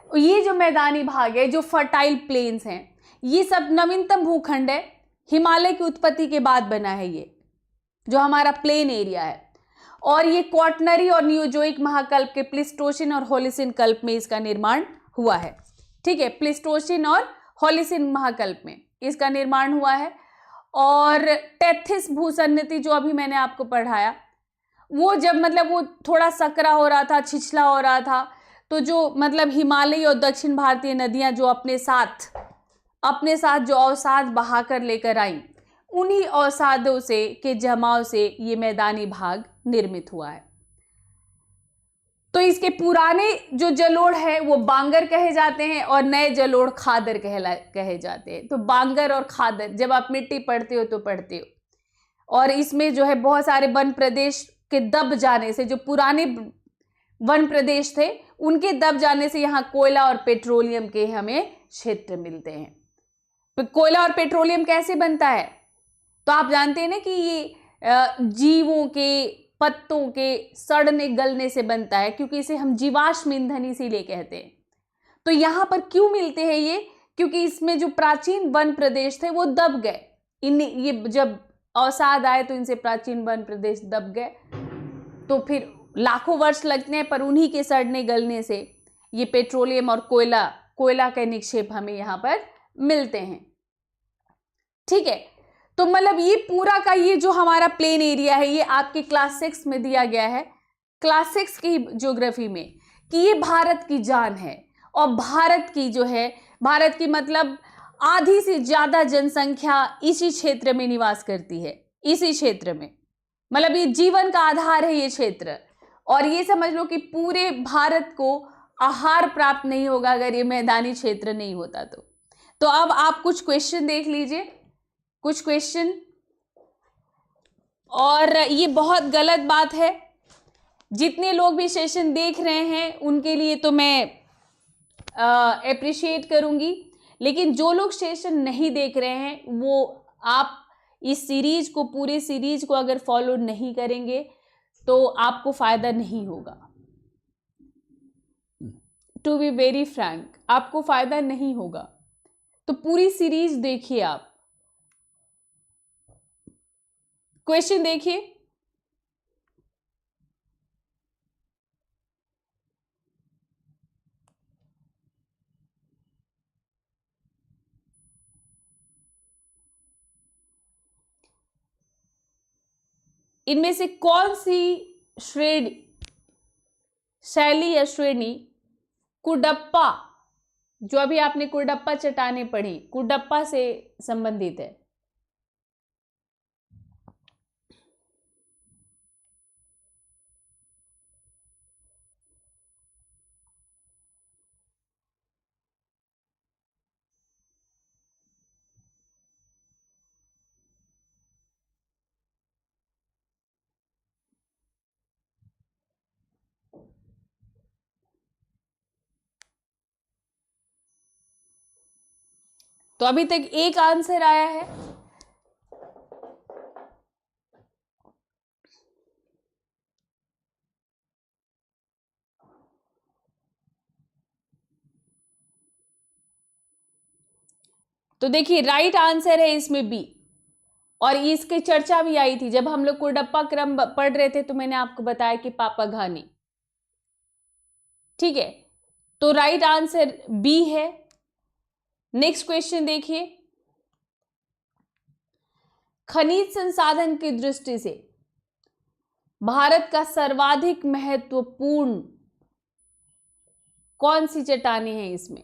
ये जो मैदानी भाग है, जो फर्टाइल प्लेन्स हैं, ये सब नवीनतम भूखंड है, हिमालय की उत्पत्ति के बाद बना है ये जो हमारा प्लेन एरिया है। और ये क्वाटरनरी और नियोजोइक महाकल्प के प्लीस्टोसिन और होलिसिन कल्प में इसका निर्माण हुआ है, ठीक है। प्लीस्टोसिन और होलिसिन महाकल्प में इसका निर्माण हुआ है। और टेथिस भूसन्नति जो अभी मैंने आपको पढ़ाया, वो जब मतलब वो थोड़ा सकरा हो रहा था, छिछला हो रहा था, तो जो मतलब हिमालयी और दक्षिण भारतीय नदियां जो अपने साथ जो अवसाद बहाकर लेकर आई, उन्हीं अवसादों से के जमाव से ये मैदानी भाग निर्मित हुआ है। तो इसके पुराने जो जलोढ़ है वो बांगर कहे जाते हैं और नए जलोढ़ खादर कहे जाते हैं। तो बांगर और खादर जब आप मिट्टी पढ़ते हो तो पढ़ते हो। और इसमें जो है बहुत सारे वन प्रदेश के दब जाने से, जो पुराने वन प्रदेश थे उनके दब जाने से यहाँ कोयला और पेट्रोलियम के हमें क्षेत्र मिलते हैं। तो कोयला और पेट्रोलियम कैसे बनता है, तो आप जानते हैं ना कि ये जीवों के पत्तों के सड़ने गलने से बनता है, क्योंकि इसे हम जीवाश्म ईंधन इसीलिए कहते हैं। तो यहाँ पर क्यों मिलते हैं ये, क्योंकि इसमें जो प्राचीन वन प्रदेश थे वो दब गए। ये जब अवसाद आए तो इनसे प्राचीन वन प्रदेश दब गए, तो फिर लाखों वर्ष लगते हैं, पर उन्हीं के सड़ने गलने से ये पेट्रोलियम और कोयला के निक्षेप हमें यहाँ पर मिलते हैं, ठीक है। तो मतलब ये पूरा का ये जो हमारा प्लेन एरिया है, ये आपके क्लास 6 में दिया गया है, क्लास 6 की ज्योग्राफी में, कि ये भारत की जान है। और भारत की जो है, भारत की मतलब आधी से ज्यादा जनसंख्या इसी क्षेत्र में निवास करती है, इसी क्षेत्र में, मतलब ये जीवन का आधार है ये क्षेत्र। और ये समझ लो कि पूरे भारत को आहार प्राप्त नहीं होगा अगर ये मैदानी क्षेत्र नहीं होता तो अब आप कुछ क्वेश्चन देख लीजिए, कुछ क्वेश्चन। और ये बहुत गलत बात है, जितने लोग भी सेशन देख रहे हैं उनके लिए तो मैं अप्रिशिएट करूंगी, लेकिन जो लोग सेशन नहीं देख रहे हैं वो, आप इस सीरीज को, पूरे सीरीज को अगर फॉलो नहीं करेंगे तो आपको फायदा नहीं होगा। टू बी वेरी फ्रैंक, आपको फायदा नहीं होगा। तो पूरी सीरीज देखिए, आप क्वेश्चन देखिए। इनमें से कौन सी श्रेणी, शैली या श्रेणी कुडप्पा, जो अभी आपने कुडप्पा चट्टानें पढ़ी, कुडप्पा से संबंधित है? तो अभी तक एक आंसर आया है। तो देखिए राइट आंसर है इसमें बी, और इसकी चर्चा भी आई थी जब हम लोग कुडप्पा क्रम पढ़ रहे थे, तो मैंने आपको बताया कि पापाघानी। ठीक है, तो राइट आंसर बी है। नेक्स्ट क्वेश्चन देखिए, खनिज संसाधन की दृष्टि से भारत का सर्वाधिक महत्वपूर्ण कौन सी चट्टानें हैं इसमें?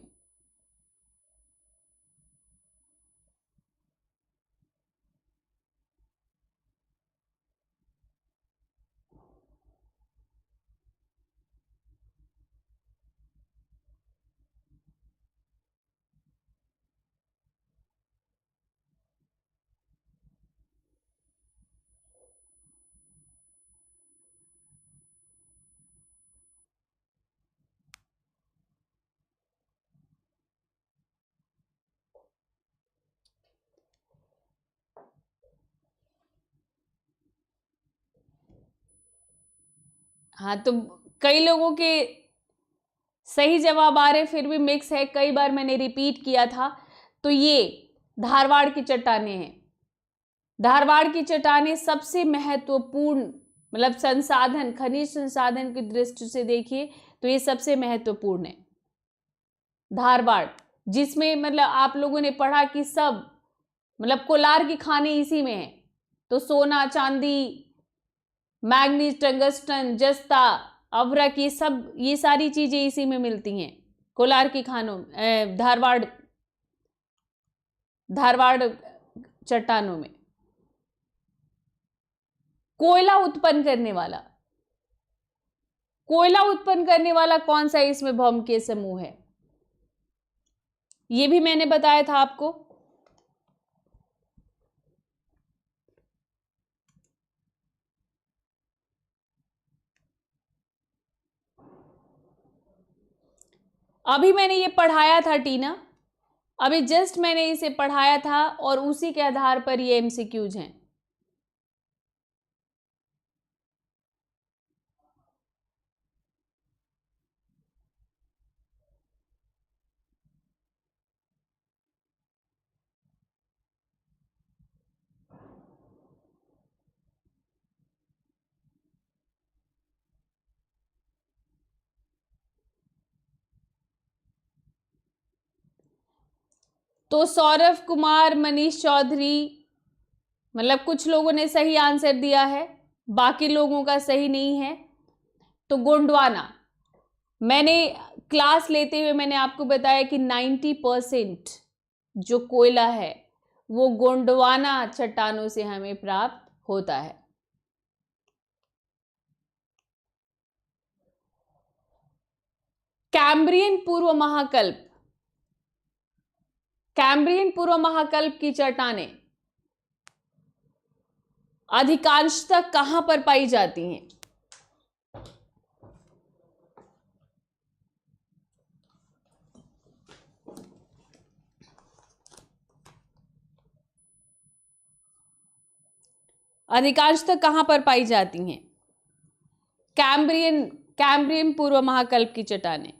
हाँ, तो कई लोगों के सही जवाब आ रहे, फिर भी मिक्स है, कई बार मैंने रिपीट किया था। तो ये धारवाड़ की चट्टानें हैं। धारवाड़ की चट्टानें सबसे महत्वपूर्ण, मतलब संसाधन, खनिज संसाधन की दृष्टि से देखिए तो ये सबसे महत्वपूर्ण है धारवाड़, जिसमें मतलब आप लोगों ने पढ़ा कि सब मतलब कोलार की खाने इसी में है। तो सोना, चांदी, मैग्नीज, टंगस्टन, जस्ता, अवरक, ये सब, ये सारी चीजें इसी में मिलती हैं कोलार की खानों, धारवाड़ चट्टानों में। कोयला उत्पन्न करने वाला कौन सा इसमें भौमकीय समूह है? ये भी मैंने बताया था आपको। अभी मैंने ये पढ़ाया था टीना, अभी जस्ट मैंने इसे पढ़ाया था और उसी के आधार पर ये एमसीक्यूज हैं। तो सौरभ कुमार, मनीष चौधरी, मतलब कुछ लोगों ने सही आंसर दिया है, बाकी लोगों का सही नहीं है। तो गोंडवाना, मैंने क्लास लेते हुए मैंने आपको बताया कि 90% जो कोयला है वो गोंडवाना चट्टानों से हमें प्राप्त होता है। कैम्ब्रियन पूर्व महाकल्प की चट्टानें अधिकांशतः कहां पर पाई जाती हैं? अधिकांशतः कहां पर पाई जाती हैं कैम्ब्रियन पूर्व महाकल्प की चट्टानें?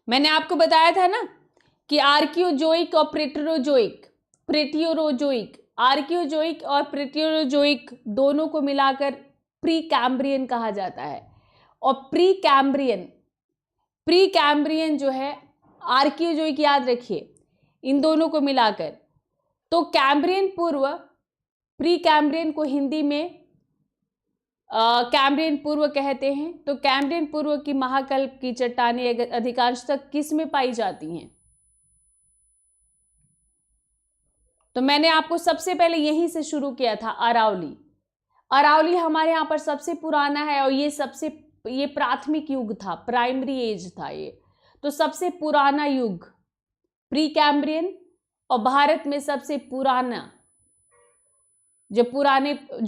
मैंने आपको बताया था ना कि आर्कियोजोइक और आर्कियोजोइक और प्रेटियोजोइक दोनों को मिलाकर प्री कैम्ब्रियन कहा जाता है। और प्री कैम्ब्रियन, प्री कैम्ब्रियन जो है, आर्कियोजोइक याद रखिए इन दोनों को मिलाकर। तो कैम्ब्रियन पूर्व, प्री कैम्ब्रियन को हिंदी में कैम्ब्रियन पूर्व कहते हैं। तो कैम्ब्रियन पूर्व की महाकल्प की चट्टानें अधिकांशतः किस में पाई जाती हैं? तो मैंने आपको सबसे पहले यहीं से शुरू किया था, अरावली। अरावली हमारे यहाँ पर सबसे पुराना है और ये प्राथमिक युग था, प्राइमरी एज था ये। तो सबसे पुराना युग प्री कैम्ब्रियन, और भारत में सबसे पुराना जो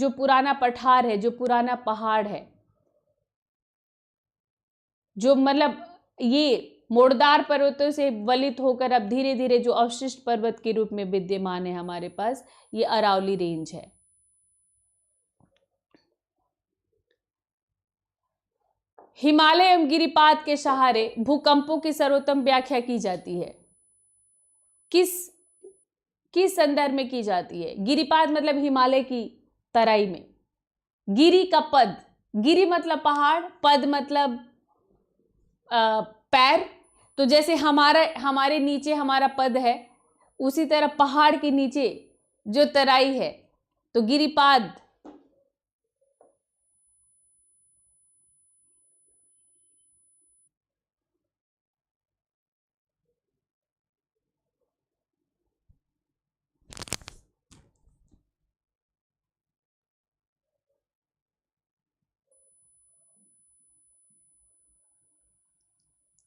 पुराना पठार है, जो पुराना पहाड़ है, जो मतलब ये मोड़दार पर्वतों से वलित होकर अब धीरे धीरे जो अवशिष्ट पर्वत के रूप में विद्यमान है हमारे पास, ये अरावली रेंज है। हिमालय एवं गिरिपाद के सहारे भूकंपों की सर्वोत्तम व्याख्या की जाती है। किस संदर्भ में की जाती है? गिरिपाद मतलब हिमालय की तराई में। गिरि का पद, गिरि मतलब पहाड़, पद मतलब पैर। तो जैसे हमारे नीचे हमारा पद है, उसी तरह पहाड़ के नीचे जो तराई है, तो गिरिपाद।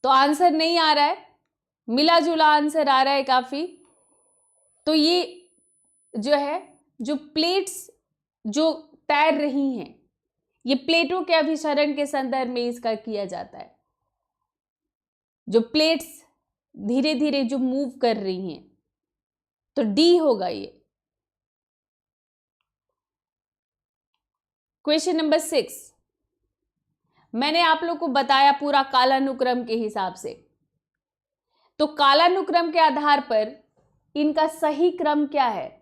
तो आंसर नहीं आ रहा है, मिला जुला आंसर आ रहा है काफी। तो ये जो है, जो प्लेट्स जो तैर रही हैं, ये प्लेटों के अभिसरण के संदर्भ में इसका किया जाता है। जो प्लेट्स धीरे धीरे जो मूव कर रही हैं, तो डी होगा ये। क्वेश्चन नंबर 6, मैंने आप लोग को बताया पूरा कालानुक्रम के हिसाब से। तो कालानुक्रम के आधार पर इनका सही क्रम क्या है?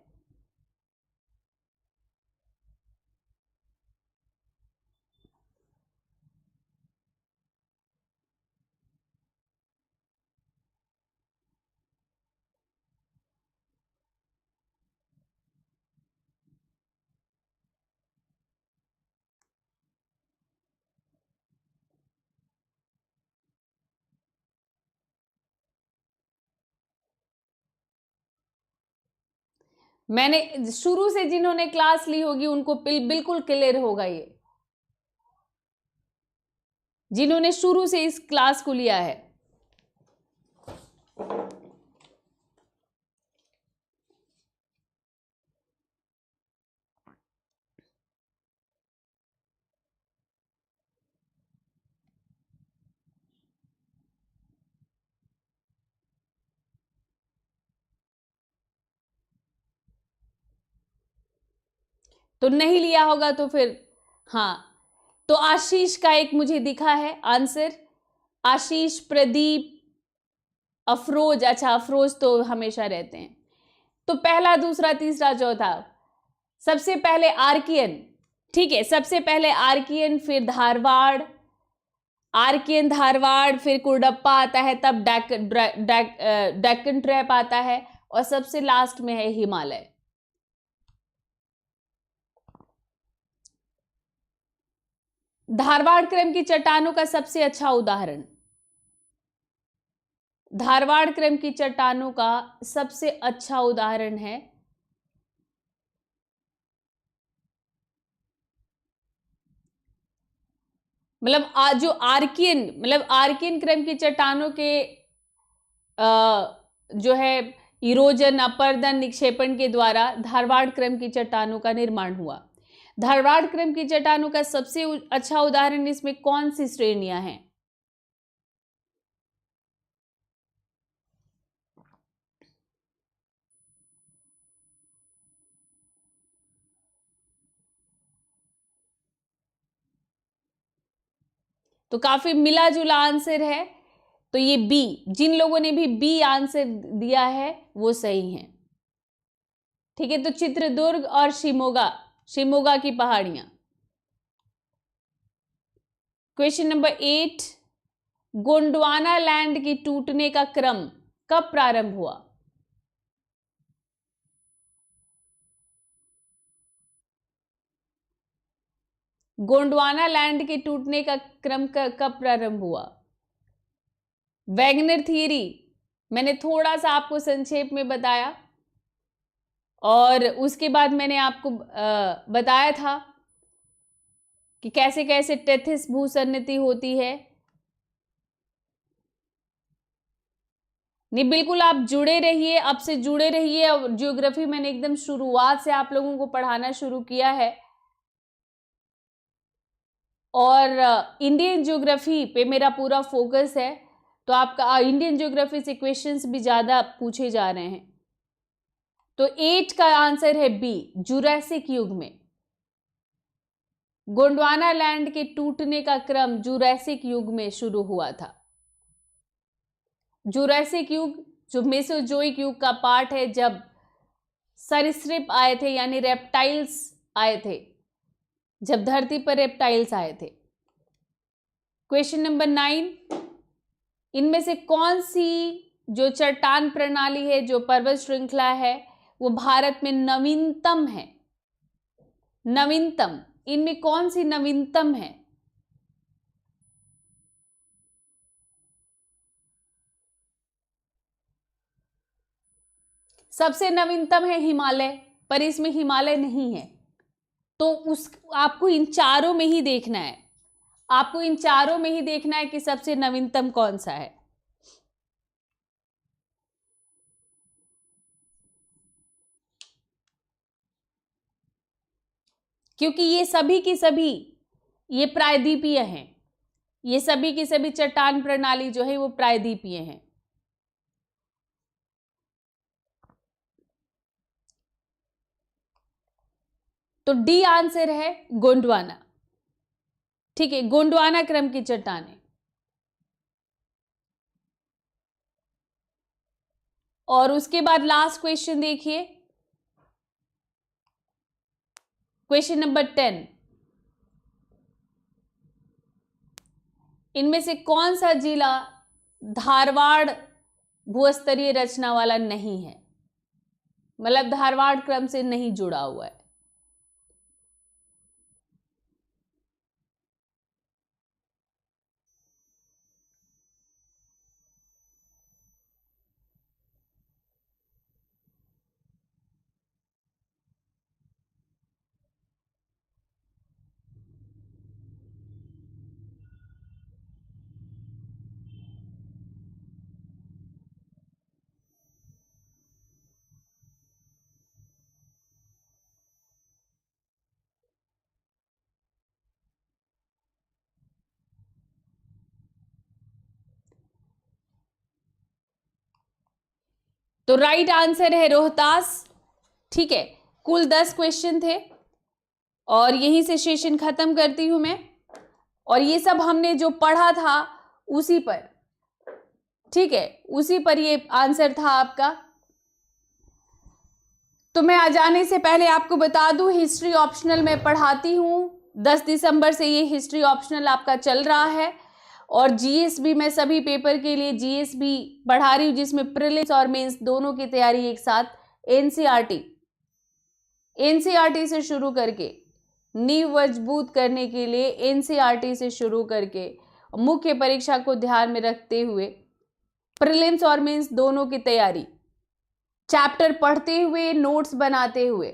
मैंने शुरू से जिन्होंने क्लास ली होगी उनको बिल्कुल क्लियर होगा ये, जिन्होंने शुरू से इस क्लास को लिया है। तो नहीं लिया होगा तो फिर हाँ, तो आशीष का एक मुझे दिखा है आंसर, आशीष, प्रदीप, अफरोज। अच्छा, अफरोज तो हमेशा रहते हैं। तो पहला, दूसरा, तीसरा, चौथा, सबसे पहले आर्कियन, ठीक है, सबसे पहले आर्कियन, फिर धारवाड़, आर्कियन, धारवाड़, फिर कुरडप्पा आता है, तब डेक्कन ट्रैप आता है, और सबसे लास्ट में है हिमालय। धारवाड़ क्रम की चट्टानों का सबसे अच्छा उदाहरण, धारवाड़ क्रम की चट्टानों का सबसे अच्छा उदाहरण है मतलब जो आर्कियन, मतलब आर्कियन क्रम की चट्टानों के जो है इरोजन, अपर्दन, निक्षेपण के द्वारा धारवाड़ क्रम की चट्टानों का निर्माण हुआ। धारवाड़ क्रम की चट्टानों का सबसे अच्छा उदाहरण इसमें कौन सी श्रेणियां हैं? तो काफी मिला जुला आंसर है। तो ये बी, जिन लोगों ने भी बी आंसर दिया है वो सही है। ठीक है, तो चित्रदुर्ग और शिमोगा, शिमोगा की पहाड़ियां। क्वेश्चन नंबर 8, गोंडवाना लैंड के टूटने का क्रम कब प्रारंभ हुआ? गोंडवाना लैंड के टूटने का क्रम कब प्रारंभ हुआ? वैगनर थियरी मैंने थोड़ा सा आपको संक्षेप में बताया, और उसके बाद मैंने आपको बताया था कि कैसे कैसे टेथिस भूसन्नति होती है। नहीं, बिल्कुल आप जुड़े रहिए, अब से जुड़े रहिए। और ज्योग्राफी मैंने एकदम शुरुआत से आप लोगों को पढ़ाना शुरू किया है, और इंडियन ज्योग्राफी पे मेरा पूरा फोकस है, तो आपका इंडियन ज्योग्राफी से क्वेश्चंस भी ज़्यादा पूछे जा रहे हैं। तो 8 का आंसर है बी, जुरासिक युग में। गोंडवाना लैंड के टूटने का क्रम जुरासिक युग में शुरू हुआ था। जुरासिक युग जो मेसोजोइक युग का पार्ट है, जब सरीसृप आए थे, यानी रेप्टाइल्स आए थे, जब धरती पर रेप्टाइल्स आए थे। क्वेश्चन नंबर 9, इनमें से कौन सी जो चट्टान प्रणाली है, जो पर्वत श्रृंखला है, वो भारत में नवीनतम है? नवीनतम, इनमें कौन सी नवीनतम है? सबसे नवीनतम है हिमालय, पर इसमें हिमालय नहीं है। तो आपको इन चारों में ही देखना है, आपको इन चारों में ही देखना है कि सबसे नवीनतम कौन सा है। क्योंकि ये सभी की सभी ये प्रायद्वीपीय हैं, ये सभी की सभी चट्टान प्रणाली जो है वो प्रायद्वीपीय हैं। तो डी आंसर है गोंडवाना। ठीक है, गोंडवाना क्रम की चट्टानें। और उसके बाद लास्ट क्वेश्चन देखिए, क्वेश्चन नंबर 10, इनमें से कौन सा जिला धारवाड़ भूस्तरीय रचना वाला नहीं है, मतलब धारवाड़ क्रम से नहीं जुड़ा हुआ है? तो राइट आंसर है रोहतास। ठीक है, कुल 10 क्वेश्चन थे, और यहीं से सेशन खत्म करती हूं मैं। और ये सब हमने जो पढ़ा था उसी पर, ठीक है, उसी पर ये आंसर था आपका। तो मैं आ जाने से पहले आपको बता दूं, हिस्ट्री ऑप्शनल मैं पढ़ाती हूं। 10 दिसंबर से ये हिस्ट्री ऑप्शनल आपका चल रहा है, और जीएस भी मैं सभी पेपर के लिए जीएस भी पढ़ा रही हूँ, जिसमें प्रीलिम्स और मेंस दोनों की तैयारी एक साथ। एनसीईआरटी से शुरू करके, नींव मजबूत करने के लिए एनसीईआरटी से शुरू करके, मुख्य परीक्षा को ध्यान में रखते हुए प्रीलिम्स और मेंस दोनों की तैयारी, चैप्टर पढ़ते हुए नोट्स बनाते हुए,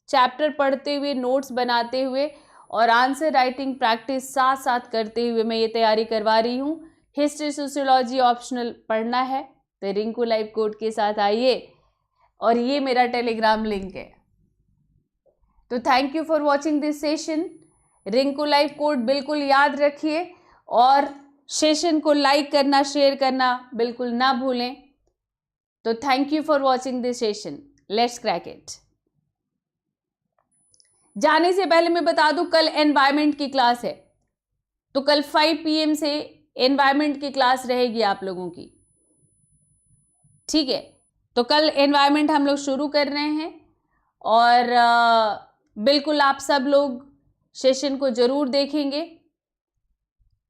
चैप्टर पढ़ते हुए नोट्स बनाते हुए और आंसर राइटिंग प्रैक्टिस साथ साथ करते हुए मैं ये तैयारी करवा रही हूँ। हिस्ट्री सोशियोलॉजी ऑप्शनल पढ़ना है तो रिंकू लाइव कोड के साथ आइए, और ये मेरा टेलीग्राम लिंक है। तो thank you for watching this session. Rinku live code बिल्कुल याद रखिए, और सेशन को लाइक करना, शेयर करना बिल्कुल ना भूलें। तो thank you for watching this session, let's crack it. जाने से पहले मैं बता दूं, कल एनवायरनमेंट की क्लास है, तो कल 5 PM से एनवायरनमेंट की क्लास रहेगी आप लोगों की। ठीक है, तो कल एनवायरनमेंट हम लोग शुरू कर रहे हैं, और बिल्कुल आप सब लोग सेशन को जरूर देखेंगे।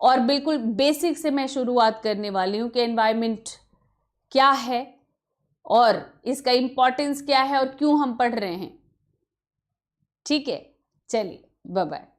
और बिल्कुल बेसिक से मैं शुरुआत करने वाली हूँ कि एनवायरनमेंट क्या है और इसका इम्पोर्टेंस क्या है और क्यों हम पढ़ रहे हैं। ठीक है, चलिए बाय बाय।